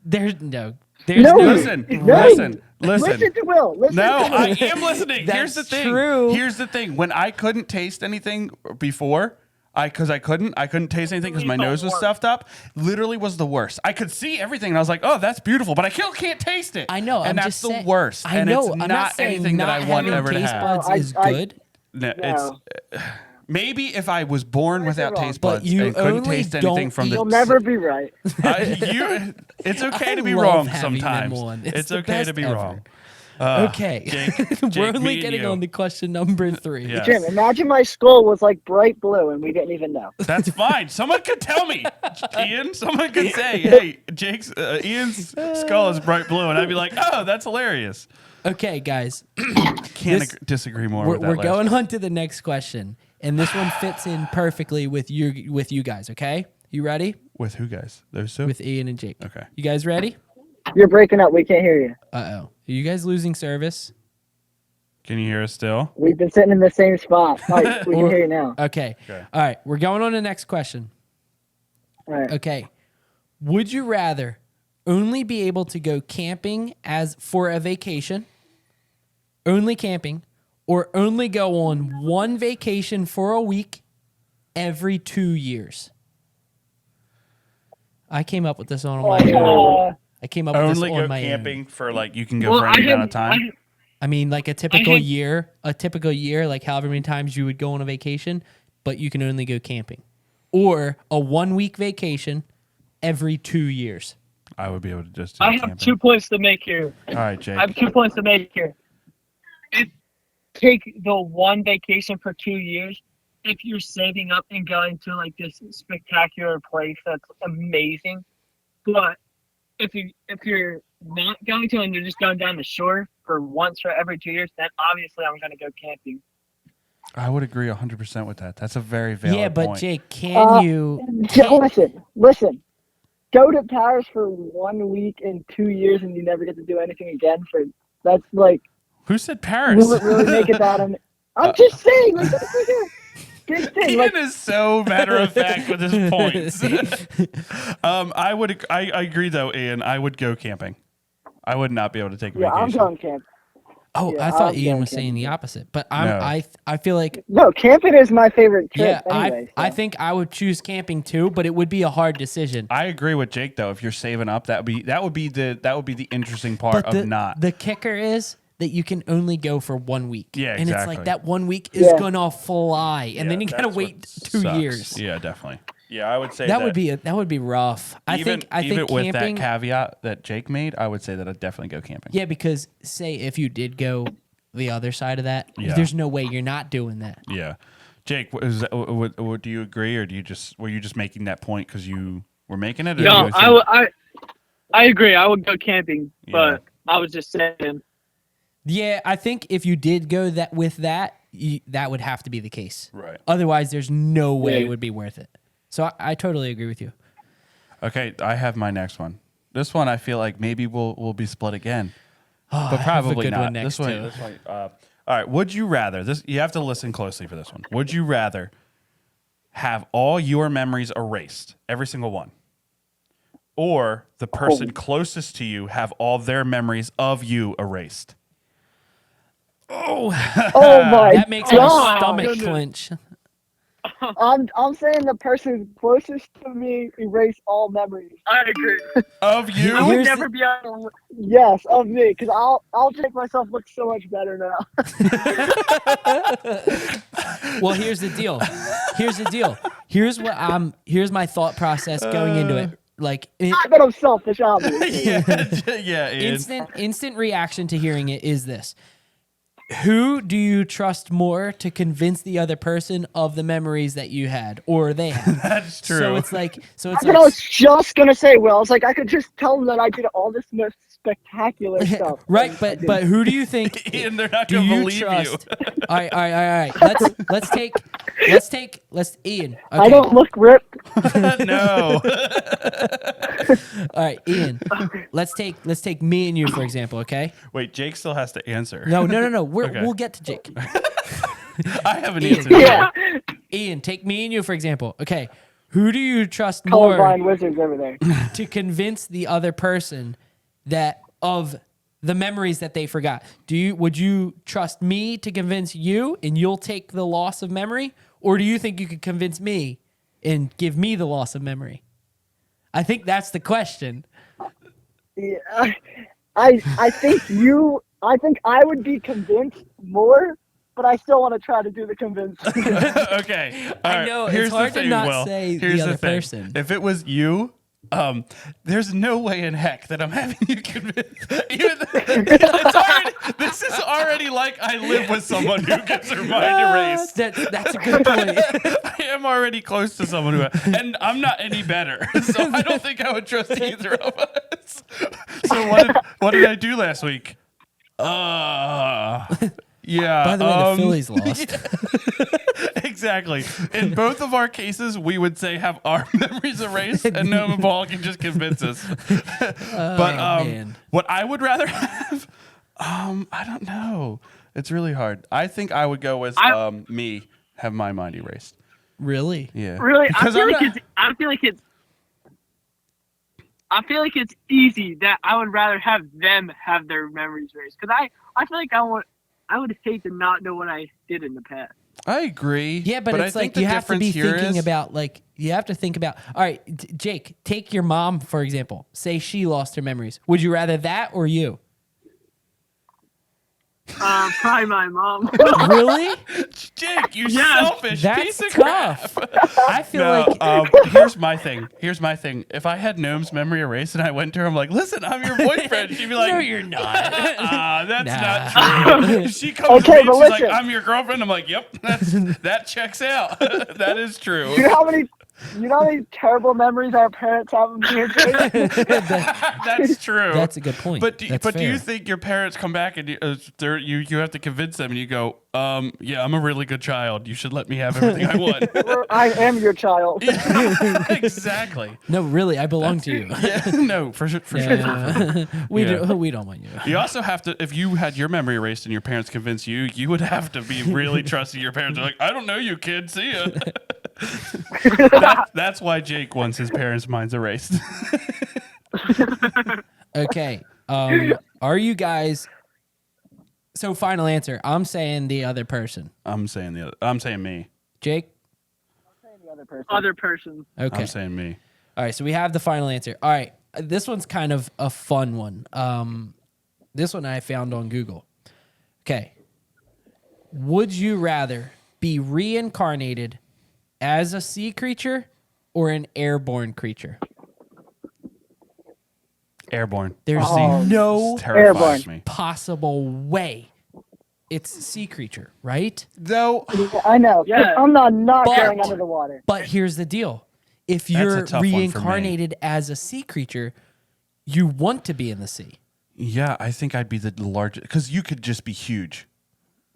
there's no Listen. Listen. Listen to Will. Listen No, to Will. I am listening. Here's the That's thing. true. Here's the thing. When I couldn't taste anything before, I couldn't taste anything because my nose was stuffed up. Literally was the worst. I could see everything, and I was like, "Oh, that's beautiful," but I still can't taste it. I know. and I'm that's just the saying, worst. I and know. it's I'm not not saying anything that not I want having ever to taste have. buds No, is I- good. No, No. it's maybe if I was born without wrong. taste But buds you and couldn't only taste anything don't from eat- the You'll never be right. it's okay I to be love wrong having them sometimes. on. It's the okay to best be ever. wrong. Okay. Jake, We're me only and getting you. on to question number 3. Yeah. Jim, imagine my skull was like bright blue and we didn't even know. That's fine. Someone could tell me, Ian. Someone could say, "Hey, Ian's skull is bright blue," and I'd be like, "Oh, that's hilarious." Okay, guys. Can't This- disagree more. We're, with that we're last going one. on to the next question, and this one fits in perfectly with you guys. Okay, you ready? With who, guys? Those two. With Ian and Jake. Okay. You guys ready? You're breaking up. We can't hear you. Are you guys losing service? Can you hear us still? We've been sitting in the same spot. All right, we can hear you now. Okay. Okay. All right. We're going on to the next question. All right. Okay. Would you rather only be able to go camping as for a vacation, only camping, or only go on one vacation for a week every 2 years? I came up with this on my own. I came up with this Only on go my camping own. for like you can go for any amount of time. I mean, like a typical had- year, like however many times you would go on a vacation, but you can only go camping. Or a 1 week vacation every 2 years. I would be able to just do I have camping. 2 points to make here. All right, Jake. I have 2 points to make here. If take the one vacation for 2 years, if you're saving up and going to like this spectacular place that's amazing, but if you're not going to and you're just going down the shore for once for every 2 years, then obviously I'm gonna go camping. I would agree 100% with that. That's a very valid Yeah, but point. Jake, can you? Listen. Go to Paris for 1 week in 2 years and you never get to do anything again. That's like Who said Paris? really make it that. I'm just saying. Like, that's like a big thing. Ian Like, is so matter of fact with his points. I agree though, Ian. I would go camping. I would not be able to take a yeah, I'm vacation. going camping. Oh, Yeah, I thought I'm Ian going was saying camping. the opposite, but No. I feel like No, camping is my favorite trip. yeah, Anyway, I so. think I would choose camping too, but it would be a hard decision. I agree with Jake though. If you're saving up, that would be the interesting part But of not. the kicker is that you can only go for 1 week. Yeah, And it's exactly. like that 1 week is Yeah. gonna fly, and then you gotta that's wait what 2 sucks. years. Yeah, definitely. Yeah, I would say That would be rough. I think with camping. that caveat that Jake made, I would say that I'd definitely go camping. Yeah, because say if you did go the other side of that, Yeah. there's no way you're not doing that. Yeah. Jake, do you agree, or were you just making that point because you were making it? Or No, you think- I agree. I would go camping, Yeah. but I was just saying. Yeah, I think if you did go that with that, that would have to be the case. Right. Otherwise, there's no way Yeah. it would be worth it. So I totally agree with you. Okay, I have my next one. This one I feel like maybe we'll be split again, Oh, but I have a probably good not. one next this one, too. this one. All right. Would you rather? You have to listen closely for this one. Would you rather have all your memories erased, every single one, or the person closest to you have all their memories of you erased? Oh my That makes my God. stomach Goodness. clench. I'm saying the person closest to me erase all memories. I agree. Of I you? would Here's never be able to. Yes, of me, because I'll make myself look so much better now. Well, here's the deal. Here's my thought process going into it. Like But I'm selfish, obviously. Yeah, Ian. instant reaction to hearing it is this. Who do you trust more to convince the other person of the memories that you had or they had? That's true. So it's like That's what I was just gonna say, Will. It's like I could just tell them that I did all this most spectacular stuff. right, but who do you think Ian, they're not do going to you believe trust? you. All right. Let's Ian. Okay. I don't look ripped. No. All right, Ian. Let's take me and you for example, okay? Wait, Jake still has to answer. No. Okay. We'll get to Jake. I have an Ian. answer. Yeah. Ian, take me and you for example. Okay. Who do you trust more Colorblind wizards over there. to convince the other person that of the memories that they forgot? Would you trust me to convince you and you'll take the loss of memory? Or do you think you could convince me and give me the loss of memory? I think that's the question. Yeah, I think I would be convinced more, but I still want to try to do the convincing. Okay. All I right. know, it's Here's hard the to thing, not Will. say the Here's other thing. person. If it was you, there's no way in heck that I'm having you convince. This is already like I live with someone who gets their mind erased. That's a good point. I am already close to someone and I'm not any better, so I don't think I would trust either of us. So what did I do last week? Yeah. By the way, the Phillies lost. Exactly. In both of our cases, we would say have our memories erased, and Noah Ball can just convince us. But man. what I would rather have, I don't know. It's really hard. I think I would go with me have my mind erased. Really? Yeah. Really, Because I feel like it's easy that I would rather have them have their memories erased because I feel like I would hate to not know what I did in the past. I agree. Yeah, but it's I like think the you have to be difference here thinking is- about you have to think about. All right, Jake, take your mom for example. Say she lost her memories. Would you rather that or you? Probably my mom. Really? Jake, you Yes. selfish That's piece of tough. crap. I feel No, like here's my thing. If I had Gnome's memory erased and I went to her, I'm like, listen, I'm your boyfriend. She'd be like, no, you're not. that's Nah. not true. If she comes Okay, to me and but she's like, listen. I'm your girlfriend. I'm like, yep, that checks out. That is true. You know how many terrible memories our parents have of me and Jake? That's true. That's a good point. But do That's you fair. think your parents come back and you have to convince them and you go, yeah, I'm a really good child. You should let me have everything I want. I am your child. Exactly. No, really, I belong to you. Yeah, no, for sure. Yeah. we Yeah. do, we don't want you. You also have to, if you had your memory erased and your parents convinced you, you would have to be really trusting your parents. They're like, I don't know you, kid. See ya. That's why Jake wants his parents' minds erased. Okay. Are you guys? So final answer. I'm saying the other person. I'm saying me. Jake. The other person. Other person. Okay. I'm saying me. All right. So we have the final answer. All right. This one's kind of a fun one. This one I found on Google. Okay. Would you rather be reincarnated as a sea creature or an airborne creature? Airborne. There's Oh, no Terrifies Airborne. me. possible way it's sea creature, right? Though, I know. Yeah. I'm not But- going under the water. But here's the deal. If a you're tough one for me. reincarnated as a sea creature, you want to be in the sea. yeah, I think I'd be the largest because you could just be huge.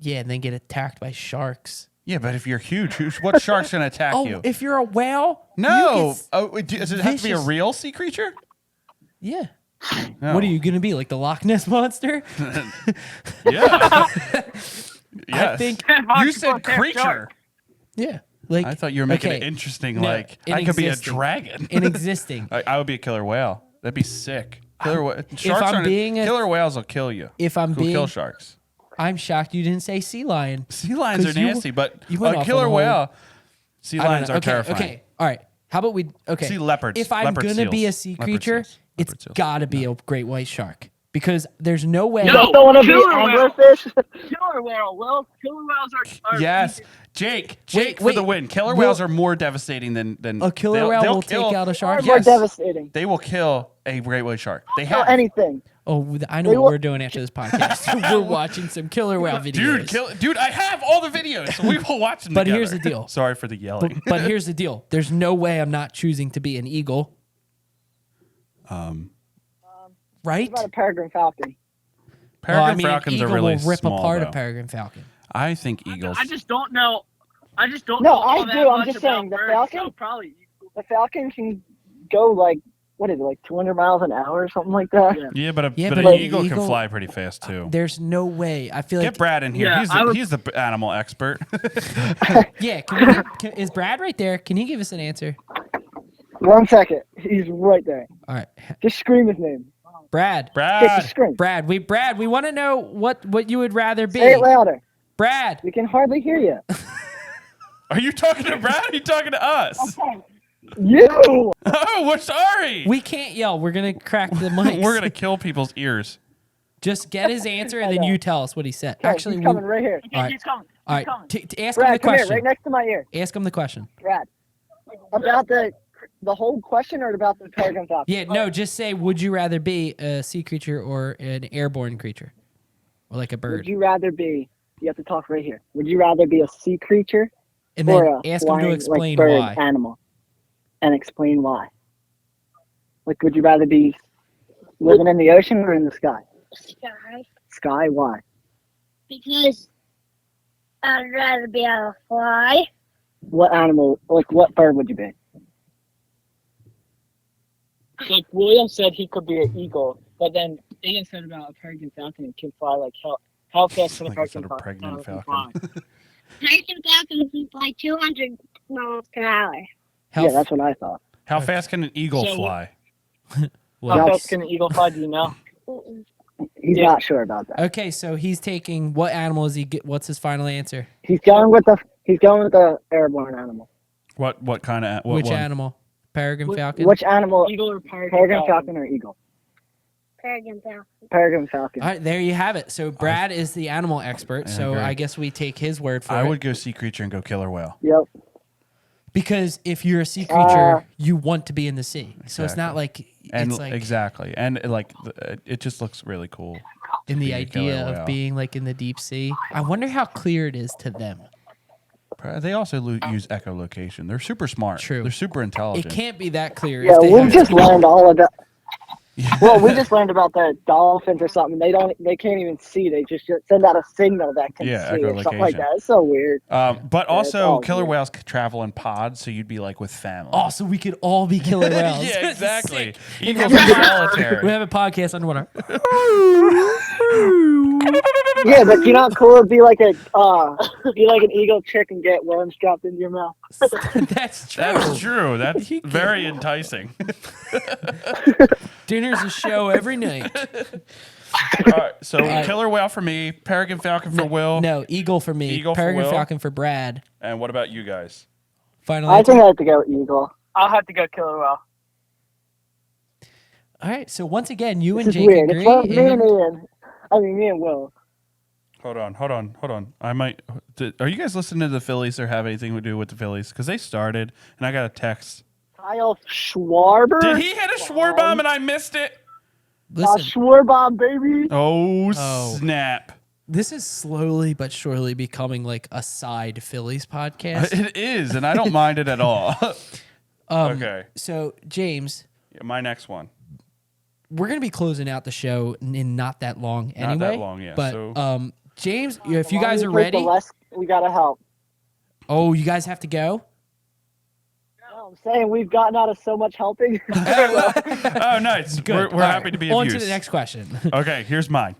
Yeah, and then get attacked by sharks. Yeah, but if you're huge, what shark's gonna attack Oh, you? if you're a whale? No. you get Does it have to be a vicious- real sea creature? Yeah. No. What are you going to be, like the Loch Ness Monster? Yeah. Yes. think You said creature. Yeah. Like I thought you were making okay, it interesting. no, Like in I could be a existing. dragon. in existing. I would be a killer whale. That'd be sick. Sharks I'm aren't. being a- Killer whales will kill you. If I'm Who kill being sharks? I'm shocked you didn't say sea lion. Sea lions are 'Cause you- nasty, but you went a off killer on a whole- whale. Sea I don't lions know. are Okay, terrifying. okay. All right. How about we okay. Sea leopards. If I'm Leopard going to be a seals. sea Leopard creature, seals. it's Leopard seals. got to be a great white shark because there's no way You No. just don't want to be Killer whale. anglerfish? Killer whale. Well, killer whales are Yes, Jake Wait, for the win. Killer will- whales are more devastating than a killer they'll- whale they'll will kill- take out a Far shark. more Yes. devastating. They will kill a great white shark. They Kill have. anything. Oh, I know They what will- we're doing after this podcast. We're watching some killer whale videos. Dude, I have all the videos. We will watch them But together. here's the deal. Sorry for the yelling. But here's the deal. There's no way I'm not choosing to be an eagle. Right? What about a peregrine falcon? Peregrine falcons an eagle are really will rip small, apart though. a peregrine falcon. I think eagles. I just don't know. I just don't No, know. I all that do. I'm much just about saying, the birds, falcon- so probably. The falcon can go like, what is it, like 200 miles an hour or something like that? Yeah. yeah, but Yeah, an but an eagle can eagle- fly pretty fast too. There's no way. I feel like Get Brad in here. Yeah, I would- He's the animal expert. yeah. Is Brad right there? Can you give us an answer? 1 second. He's right there. All right, Just scream his name. Brad. Just Brad. scream. Brad, we want to know what you would rather be. Say it louder. Brad. We can hardly hear you. Are you talking to Brad? Or are you talking to us? You! Oh, we're sorry. We can't yell. We're gonna crack the mic. We're gonna kill people's ears. just get his answer and then you tell us what he said. Okay, Actually, he's we, coming right here. Okay, All right. he's coming. all He's right. coming. Ask him the Brad, come here, question. right next to my ear. Ask him the question. Brad. About the whole question or about the peregrine falcon? Yeah, no, just say, would you rather be a sea creature or an airborne creature? Or like a Would bird? you rather be, you have to talk right here. Would you rather be a sea creature And or then a ask him to flying, explain like, bird why. animal? And explain why. Like, would you rather be living in the ocean or in the sky? Sky, Sky, why? because I'd rather be able to fly. What animal, like, what bird would you be? Like William said, he could be an eagle, but then Ian said about a peregrine falcon and can fly like hell. How fast can a Like I said, peregrine a pregnant falcon falcon. fly? Peregrine falcons can fly 200 miles per hour. How Yeah, f- that's what I thought. How fast can an eagle So- fly? well, How Yes. fast can an eagle fly? Do you know? Mm-mm. He's not sure about that. Okay, so he's taking what animal is he? What's his final answer? He's going with the airborne animal. What kind of Which one? animal? Peregrine falcon. Which animal? Eagle or Peregrine falcon or eagle? Peregrine falcon. Peregrine falcon. All right, there you have it. So Brad is the animal expert. So agree. I guess we take his word for I it. would go sea creature and go killer whale. Yep. Because if you're a sea creature, you want to be in the sea. So it's not like And it's like exactly, and like it just looks really cool. in the be a killer idea of whale. being like in the deep sea. I wonder how clear it is to them. They also use echolocation. They're super smart. True. They're super intelligent. It can't be that clear. Yeah, if they we have just learned all of that. Yeah. Well, we just learned about the dolphins or something. They can't even see. They just send out a signal that can Yeah, see or something like echolocation. that. It's so weird. But also, all killer weird. whales travel in pods, so you'd be like with family. Oh, so we could all be killer whales. Yeah, exactly. Sick. Eagles are We solitary. have a podcast underwater. Yeah, but you know how cool it'd be like an eagle chick and get worms dropped into your mouth. That's true. That's true. That's You can't- very enticing. Dinner's a show every night. All right, so killer whale for me, peregrine falcon for Will. No, eagle for me. Eagle for Peregrine Will. falcon for Brad. And what about you guys? Final I answer. think I have to go eagle. I'll have to go killer whale. All right. So once again, you This and is Jake weird. agree. It's not me and and- Ian. I mean, me and Will. Hold on. I might. Are you guys listening to the Phillies or have anything to do with the Phillies? Because they started, and I got a text. Kyle Schwarber. Did he hit a Schwarbomb and I missed it? Listen, Schwarbomb, baby. Oh, Oh. snap. this is slowly but surely becoming like a side Phillies podcast. It is, and I don't mind it at all. Okay. So, James, Yeah, my next one. we're going to be closing out the show in not that long anyway. Not that long, yeah. But, So- James, if you The guys are longer you take, the ready. less we gotta help. Oh, you guys have to go? No, I'm saying we've gotten out of so much helping. Oh, nice. Good. We're All right, happy to be of on use. to the next question. Okay, here's mine.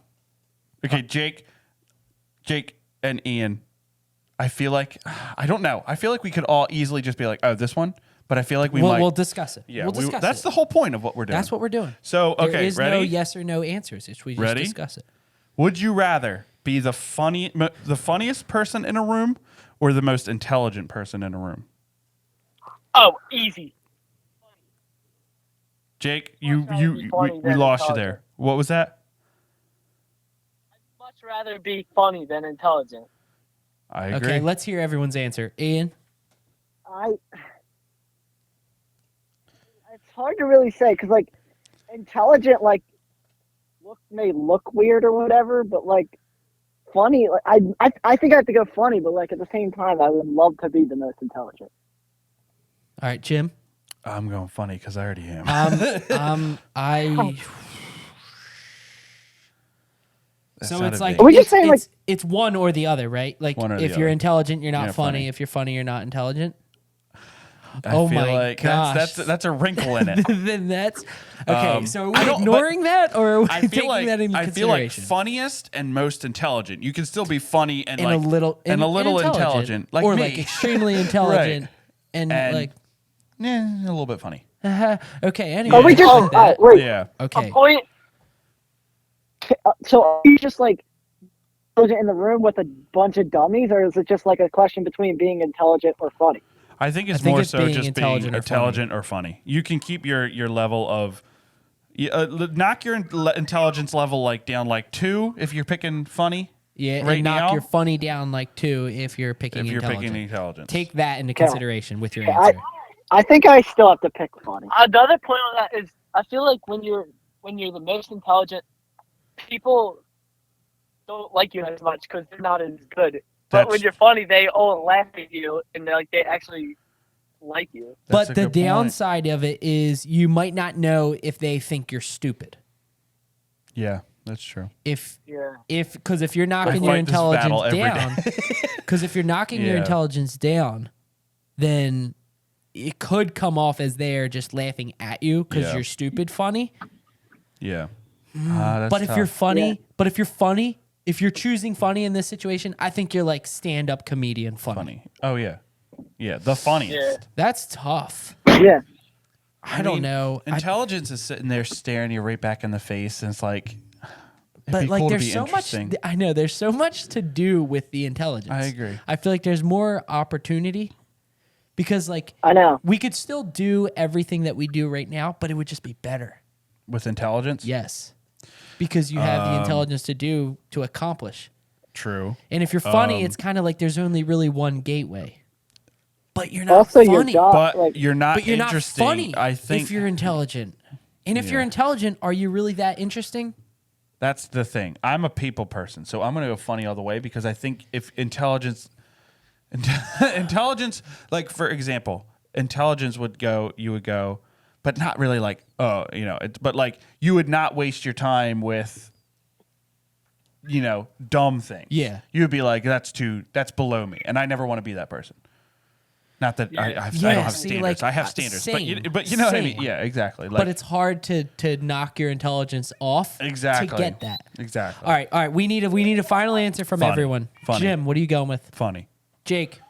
Okay, Jake and Ian. I feel like I don't know. I feel like we could all easily just be like, "Oh, this one," but I feel like We'll discuss it. Yeah, we'll discuss that's it. the whole point of what we're doing. That's what we're doing. So, okay, there is ready? no yes or no answers. We just Ready? discuss it. Would you rather be the funniest person in a room or the most intelligent person in a room? Oh, easy. Jake, Much rather be funny we than lost you intelligent. there. What was that? I'd much rather be funny than intelligent. I agree. Okay, let's hear everyone's answer. Ian? It's hard to really say because like intelligent like may look weird or whatever, but like funny. Like I think I have to go funny, but like at the same time, I would love to be the most intelligent. All right, Jim? I'm going funny because I already am. I... That So sounded it's like big. Are we just saying, it's one or the other, right? Like One or the if you're other. intelligent, you're not You're funny. funny. If you're funny, you're not intelligent. I oh feel my like gosh. that's a wrinkle in it. Then that's okay. So are I we don't- ignoring that, or are we I taking feel like that into I feel like consideration? funniest and most intelligent. You can still be funny and And like a little intelligent, like or me. like extremely intelligent, Right. and And- like a little bit funny. okay. Anyway, Are we just like that. wait? Yeah. Okay. A point. So are you just like intelligent in the room with a bunch of dummies, or is it just like a question between being intelligent or funny? I think it's think more it's so being just intelligent being or intelligent or funny. You can keep your level of knock your intelligence level like down like 2 if you're picking funny. Yeah, Right and knock now? your funny down like 2 if you're picking If you're intelligent. picking intelligence. Take that into Okay. consideration with your Yeah, answer. I think I still have to pick funny. The other point on that is, I feel like when you're the most intelligent, people don't like you as much because they're not as good. But That's- when you're funny, they all laugh at you and they actually like you. That's But a the good point. downside of it is you might not know if they think you're stupid. Yeah, that's true. If Yeah. because if you're knocking I your fight this battle intelligence every down, because if you're knocking your Yeah. intelligence down, then it could come off as they're just laughing at you because Yeah. you're stupid funny. Yeah. That's But if you're tough. funny, if you're choosing funny in this situation, I think you're like stand-up comedian funny. Oh yeah. Yeah, the funniest. Yeah. That's tough. Yeah. I don't mean, know. Intelligence is sitting there staring you right back in the face, and it's like, But be like, cool to there's be so much. interesting. I know there's so much to do with the intelligence. I agree. I feel like there's more opportunity because like I know. we could still do everything that we do right now, but it would just be better. With intelligence? Yes, because you have the intelligence to accomplish. True. And if you're funny, it's kind of like there's only really one gateway. But you're not Also, funny. your job, But like, you're not But you're not interesting. funny I think if you're intelligent. And if Yeah. you're intelligent, are you really that interesting? that's the thing. I'm a people person, so I'm going to go funny all the way because I think if intelligence, like for example, intelligence you would go, but not really like, oh, but like you would not waste your time with, dumb things. Yeah. You would be like, that's below me. And I never want to be that person. Not that I don't have see, standards. like, I have standards, same, but you know what I mean. same. Yeah, exactly. Like, But it's hard to knock your intelligence off exactly to get that. Exactly. All right. We need a final answer from Funny. everyone. Funny. Jim, what are you going with? Funny. Jake,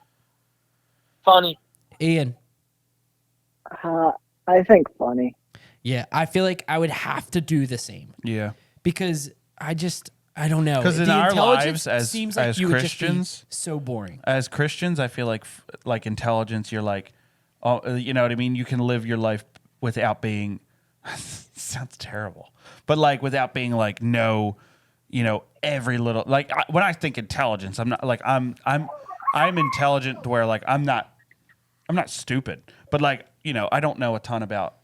Funny. Ian. I think funny. Yeah, I feel like I would have to do the same Yeah. because I don't know. 'Cause in The our intelligence lives seems like as you Christians- would just be so boring. As Christians, I feel like intelligence. You're like, oh, you know what I mean. You can live your life without being. Sounds terrible, but like without being like every little like when I think intelligence, I'm not like I'm intelligent to where like I'm not stupid, but like I don't know a ton about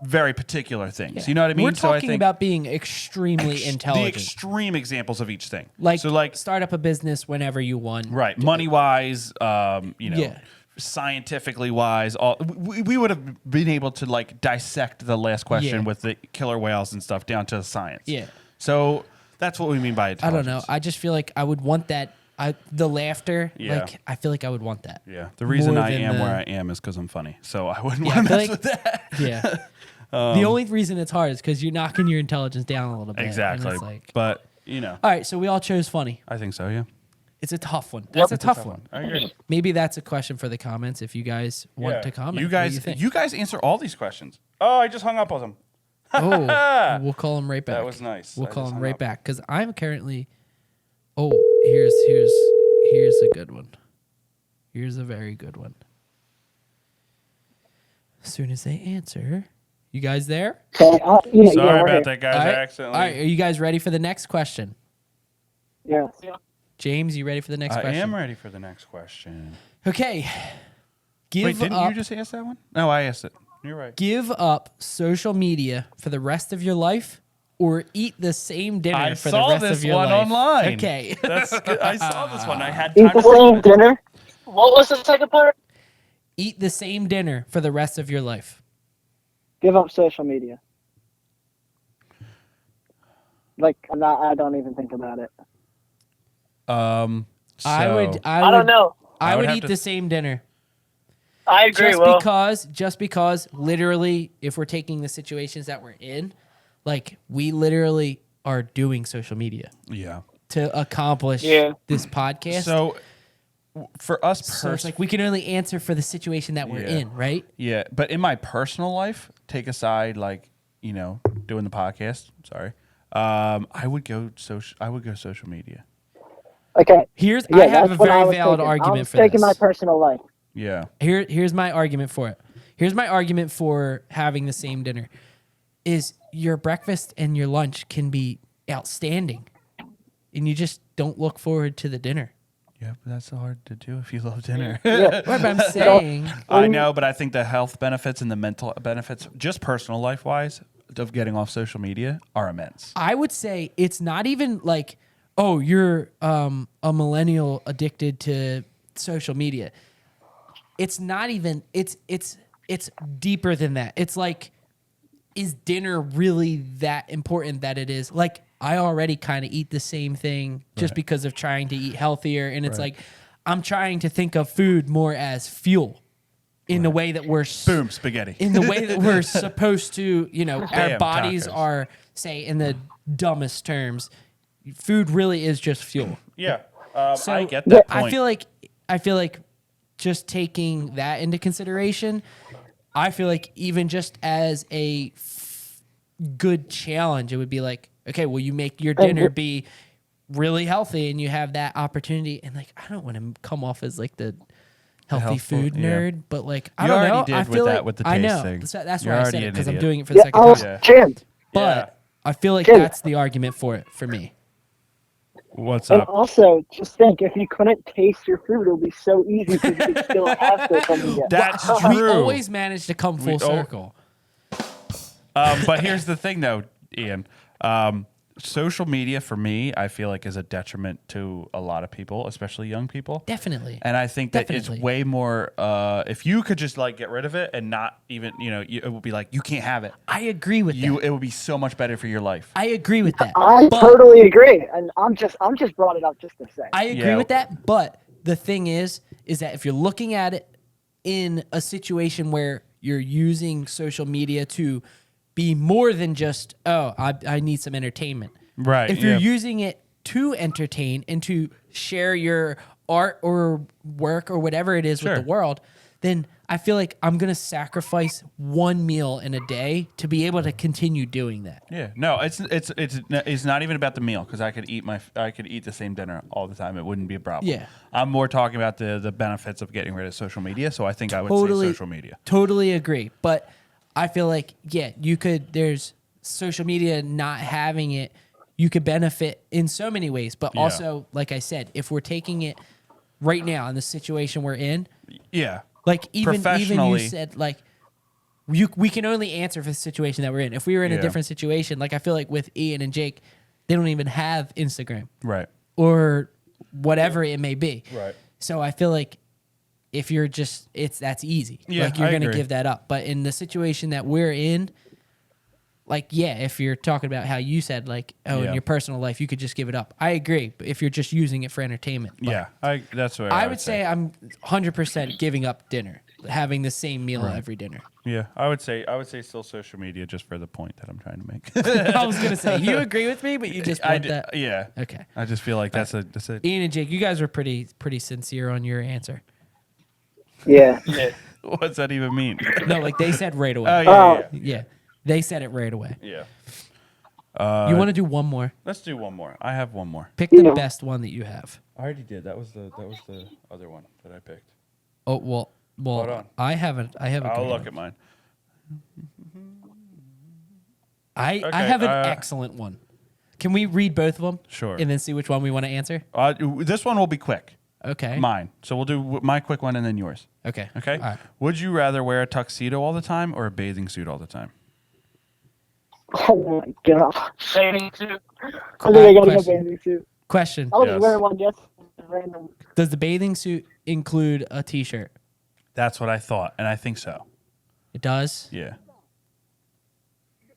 very particular things. You know what I mean? We're So I talking think about being extremely the intelligent. extreme examples of each thing. Like, so like start up a business whenever you want. right, money wise, Yeah. scientifically wise, we would have been able to like dissect the last question Yeah. with the killer whales and stuff down to science. Yeah. So that's what we mean by I intelligence. don't know. I just feel like I would want that. The laughter. Yeah. Like, I feel like I would want that. Yeah, the reason More I than am the- where I am is because I'm funny. So I wouldn't Yeah, I want to feel mess like- with that. Yeah. The only reason it's hard is because you're knocking your intelligence down a little bit. and Exactly, it's like, but all right, so we all chose funny. I think so. Yeah, It's a tough one. That's a tough one. I agree. Maybe that's a question for the comments if you guys want to comment. You What do guys, you think? you guys answer all these questions. Oh, I just hung up on them. Oh, we'll call him right back. That was nice. We'll I call just him hung right up. back because I'm currently. Oh, here's a good one. Here's a very good one. As soon as they answer, you guys there? Okay, Sorry we're about here. that, guys. All I right. accidentally. All right, are you guys ready for the next question? Yeah. James, you ready for the next I question? am ready for the next question. Okay. Give Wait, didn't up. you just ask that one? No, I asked it. You're right. Give up social media for the rest of your life, or eat the same dinner I for saw the rest this of your one life. online. Okay. That's good. I saw this one. I had Eat time the to same dinner. What was the second part? Eat the same dinner for the rest of your life. Give up social media. Like I don't even think about it. I would. I don't know. I would would have eat to- the same dinner. I agree. Just because literally if we're taking the situations that we're in, like we literally are doing social media Yeah. to accomplish Yeah. this podcast. So for us, So it's like we can only answer for the situation that we're Yeah. in, right? yeah. But in my personal life, take aside like doing the podcast. Sorry, I would go social. I would go social media. Okay. I Yeah, have a that's what I very was valid thinking. I argument was for taking this. my personal life. Yeah. Here's my argument for it. Here's my argument for having the same dinner. Is your breakfast and your lunch can be outstanding, and you just don't look forward to the dinner. Yeah, but that's so hard to do if you love dinner. Right, but I'm saying, I know, but I think the health benefits and the mental benefits, just personal life wise, of getting off social media are immense. I would say it's not even like, oh, you're a millennial addicted to social media. It's not even. It's deeper than that. It's like, is dinner really that important that it is? Like, I already kind of eat the same thing just because of trying to eat healthier, and it's like I'm trying to think of food more as fuel in the way that we're Boom, spaghetti. in the way that we're supposed to, our Bam, bodies tacos. are, say, in the dumbest terms, food really is just fuel. Yeah, So I get that I point. feel like just taking that into consideration, I feel like even just as a good challenge, it would be like, Okay, well, you make your dinner be really healthy, and you have that opportunity. And like, I don't want to come off as like the healthy healthful, food yeah. nerd, but like, I You don't already know. did I with feel that like with the I taste know thing. that's You're why I already said it an because I'm idiot. doing it for the Yeah, second time. Yeah. Jim. But I feel like Jim. that's the argument for it for me. What's And up? also, just think, if you couldn't taste your food, it would be so easy because you could still have social media. That's We true. always manage to come full circle. But here's the thing, though, Ian. Social media for me, I feel like, is a detriment to a lot of people, especially young people. Definitely. And I think that Definitely. it's way more. If you could just like get rid of it and not even, it would be like you can't have it. I agree with that. It would be so much better for your life. I agree with that. I But totally agree, and I'm just brought it up just to say. I agree Yeah. with that. But the thing is that if you're looking at it in a situation where you're using social media to be more than just, I need some entertainment. Right, If you're yeah. using it to entertain and to share your art or work or whatever it is Sure. with the world, then I feel like I'm going to sacrifice one meal in a day to be able to continue doing that. Yeah, no, it's not even about the meal because I could eat the same dinner all the time. It wouldn't be a problem. Yeah. I'm more talking about the benefits of getting rid of social media. So I think I would say social media. Totally agree. But I feel like, there's social media not having it. You could benefit in so many ways. But Yeah. also, like I said, if we're taking it right now in the situation we're in, Yeah, like even you Professionally. said, like, we can only answer for the situation that we're in. If we were in a Yeah. different situation, like I feel like with Ian and Jake, they don't even have Instagram right. or whatever it may be. Right. So I feel like if you're just, that's easy. Yeah, like you're I going to agree. give that up. But in the situation that we're in, like, if you're talking about how you said, like, in Yeah. your personal life, you could just give it up. I agree. But if you're just using it for entertainment. But Yeah, that's what I would say I'm 100% giving up dinner, having the same meal every dinner. Yeah, I would say still social media just for the point that I'm trying to make. I was going to say, you agree with me, but you just want that. Yeah. Okay. I just feel like that's a Ian and Jake, you guys were pretty sincere on your answer. Yeah. what's that even mean? No, like they said right away. Oh yeah. Yeah. They said it right away. Yeah. You want to do one more? Let's do one more. I have one more. Pick the best one that you have. I already did. That was the other one that I picked. Oh, well, Hold on. I have a I'll good look one. at mine. I Okay, have an excellent one. Can we read both of them? Sure. And then see which one we want to answer? This one will be quick. Okay. Mine. So we'll do my quick one and then yours. Okay. Okay. All right. Would you rather wear a tuxedo all the time or a bathing suit all the time? Oh my god. Bathing suit. I think I gotta go question. bathing suit. Question. I was Yes. wearing one just random. Does the bathing suit include a t-shirt? That's what I thought, and I think so. It does? Yeah.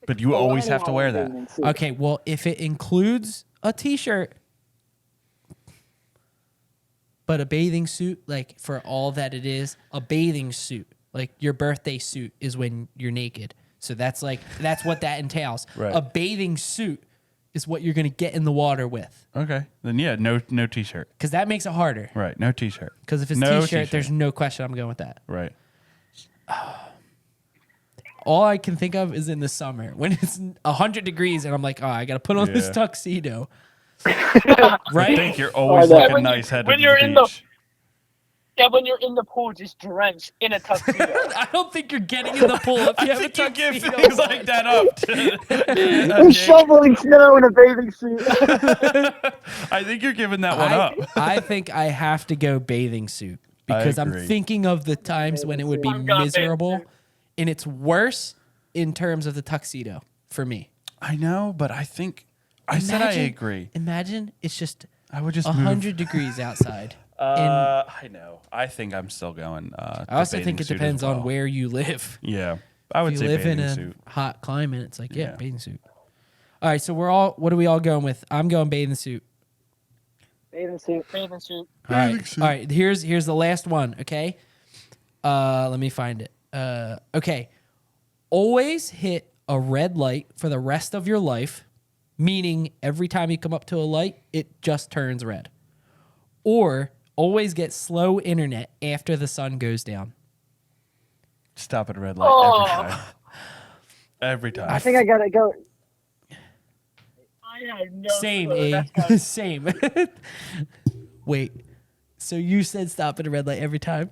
But you always have to wear that. Bathing suit. Okay, well, if it includes a t-shirt, but a bathing suit, like for all that it is, a bathing suit, like your birthday suit is when you're naked. So that's what that entails. Right. A bathing suit is what you're going to get in the water with. Okay. Then yeah, no t-shirt. Because that makes it harder. Right. No t-shirt. Because if it's No t-shirt, there's no question I'm going with that. Right. All I can think of is in the summer when it's 100 degrees and I'm like, I got to put on this Yeah. tuxedo. I Right? think you're always Oh, no. looking When you- nice headed when to you're the in the- beach. Yeah, when you're in the pool, just drenched in a tuxedo. I don't think you're getting in the pool if you have a I think you give tuxedo things on. like that up. I'm shoveling snow in a bathing suit. I think you're giving that one up. I think I have to go bathing suit because I'm agree. thinking of the times when it would be I'm going bathing miserable, suit. and it's worse in terms of the tuxedo for me. I know, but I think I said I agree. Imagine it's just I would just move. 100 degrees outside. I know. I think I'm still going. I also think it depends on where you live. Yeah, I would If say you live in bathing a suit. hot climate, it's like, Yeah. bathing suit. All right, so what are we all going with? I'm going bathing suit. Bathing suit. Bathing suit. All right. All right. Here's the last one. Okay. Let me find it. Okay. Always hit a red light for the rest of your life, meaning every time you come up to a light, it just turns red. Or always get slow internet after the sun goes down. Stop at a red light every time. Every time. I think I gotta go. I had no Same, clue. E. That's kind of- Same. Wait. So you said stop at a red light every time?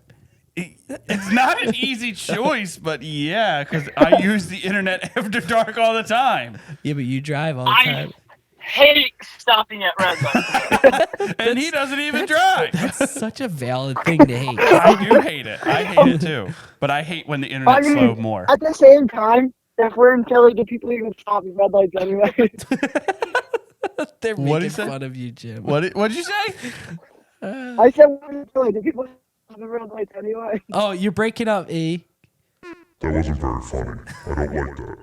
It's not an easy choice, but yeah, because I use the internet after dark all the time. Yeah, but you drive all the I time. hate stopping at red lights. And he doesn't even drive. That's such a valid thing to hate. I do hate it. I hate it too. But I hate when the internet's slow more. At the same time, if we're in Philly, do people even stop at red lights anyway? They're What'd he making say? fun of you, Jim. What'd you say? I said we're in Philly, do people stop at red lights anyway? Oh, you're breaking up, E. That wasn't very funny. I don't like that.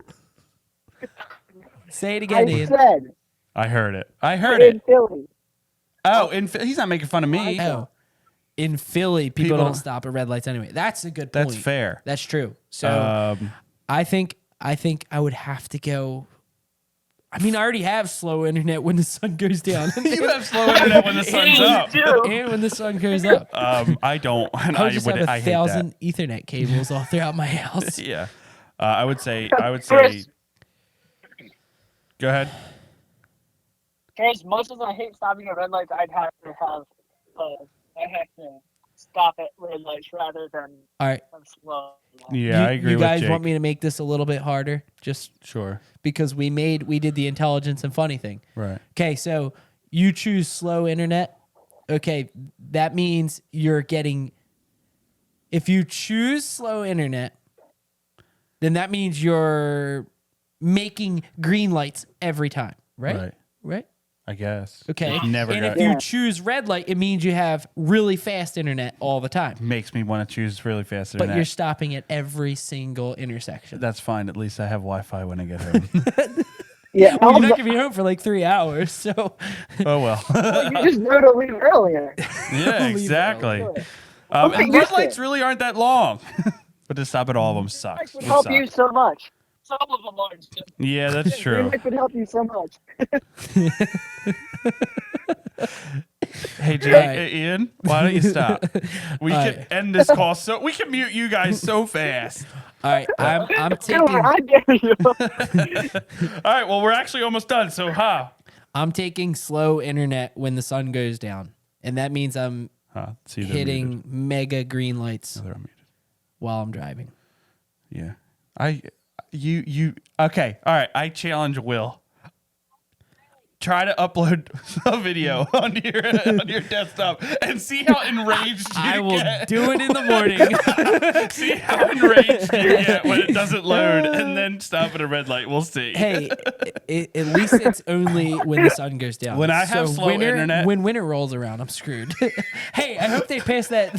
Say it I again, Ian. said I heard it. I heard we're in it. Philly. Oh, he's not making fun of me. Oh. In Philly, people People- don't stop at red lights anyway. That's a good point. That's fair. That's true. So I think I would have to go. I mean, I already have slow internet when the sun goes down. You have slow internet when the sun's up. And when the sun goes up. I don't. And I would just have I hate that. 1,000 Ethernet cables all throughout my house. Yeah. I would say. Chris. Go ahead. As much as I hate stopping at red lights, I'd have to stop at red lights rather than All right. slow. Yeah, I agree You with guys Jake. want me to make this a little bit harder? Just Sure. because we did the intelligence and funny thing. Right. Okay, so you choose slow internet. Okay, that means you're getting. If you choose slow internet, then that means you're making green lights every time, right? Right? I guess. Okay. It never and got, if you choose red light, it means you have really fast internet all the time. makes me want to choose really fast But internet. you're stopping at every single intersection. That's fine. At least I have Wi-Fi when I get home. Yeah, Well, you're not gonna be home for like 3 hours, so Oh well. you just know to leave earlier. Yeah, exactly. Okay, And you red said- lights really aren't that long. But to stop at all of them sucks. It would It help sucks. you so much. Some of them are. Yeah, that's Green true. lights would help you so much. Hey, Jake, Right. hey, Ian, why don't you stop? We All can right. end this call so we can mute you guys so fast. all right. I'm Dude, taking I get you. All right, well, we're actually almost done. So, I'm taking slow internet when the sun goes down, and that means I'm see, they're hitting muted. mega green lights They're unmuted. while I'm driving. Yeah, you. Okay, all right. I challenge Will. Try to upload a video onto your desktop and see how enraged you I will get. do it in the morning. See how enraged you get when it doesn't load, and then stop at a red light. We'll see. Hey, at least it's only when the sun goes down. When I have slow internet- when winter rolls around, I'm screwed. Hey, I hope they pass that.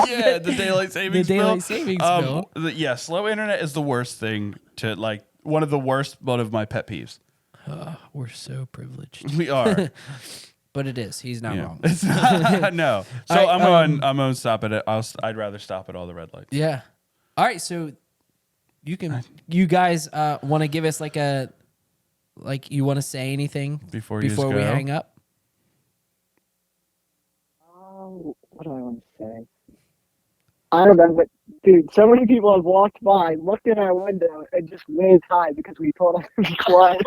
Yeah, the daylight savings bill. daylight savings bill. Yeah, slow internet is the worst thing to like. One of my pet peeves. We're so privileged, We are. but it is. He's not Yeah. wrong. It's not, no. So All right, I'm going to stop at it. I'd rather stop at all the red lights. Yeah. All right, so you guys want to give us you want to say anything Before you just we go? hang up? Oh, what do I want to say? I don't know, but dude, so many people have walked by, looked in our window, and just waved hi because we told them to be quiet.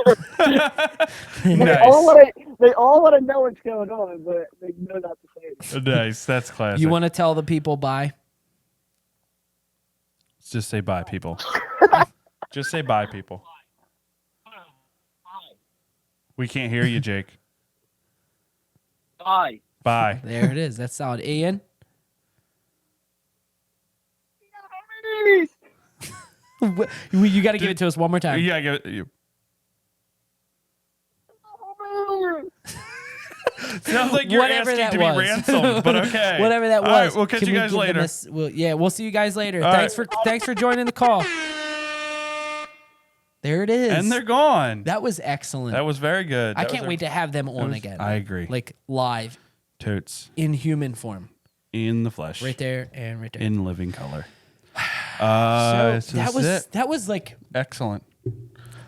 They all want to know what's going on, but they know not to say it. Nice. That's classic. You want to tell the people bye? Just say bye, people. Just say bye, people. We can't hear you, Jake. Bye. Bye. There it is. That's solid. Ian? You got to give it to us one more time. Yeah, go. You. Sounds like you're Whatever asking that to be was. ransomed, but okay. Whatever that was. All right, we'll catch Can you we guys give them later. we'll see you guys later. All Thanks for joining the call. There it is. And they're gone. That was excellent. That was very good. I can't wait to have them on again. I agree. Like live Totes in human form. in the flesh. Right there and right there. In living color. so So that was that was like excellent.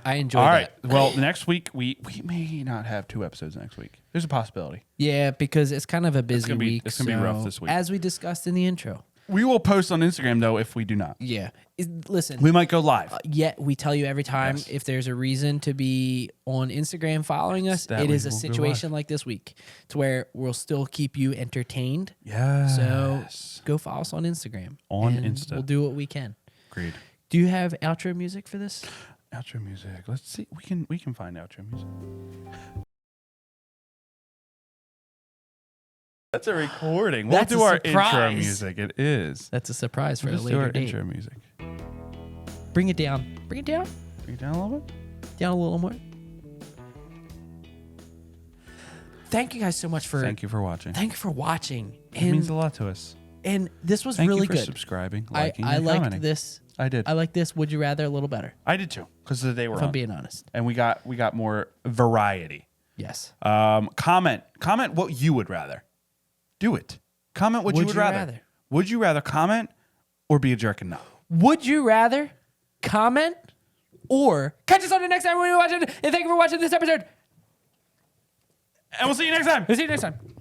I enjoyed All right. that. Well, next week we may not have 2 episodes next week. There's a possibility. Yeah, because it's kind of a busy gonna be- week. it's gonna be rough so this week. As we discussed in the intro. We will post on Instagram though if we do not. Yeah. Listen. We might go live. Yet we tell you every time Yes. if there's a reason to be on Instagram following us, That it we is a will go situation live. like this week to where we'll still keep you entertained. Yes. So go follow us on Instagram. On and Insta. We'll do what we can. Agreed. Do you have outro music for this? Outro music. Let's see. We can find outro music. That's a recording. We'll That's do a our intro surprise. music. It is. That's a surprise for We'll a just do later our date. intro music. Bring it down. Bring it down. Bring it down a little bit. Down a little more. Thank you guys so much for Thank you for watching. Thank you for watching. It means a lot to us. And this was Thank really you for good. subscribing, I liking, and liked commenting. this. I did. I like this. Would you rather a little better? I did too, because the day we're If I'm on, being honest. and we got more variety. Yes. Comment what you would rather. Do it. Comment what you would rather. Would you rather comment or be a jerk and not? Would you rather comment or catch us on the next time when we watch it? And thank you for watching this episode. And we'll see you next time. We'll see you next time.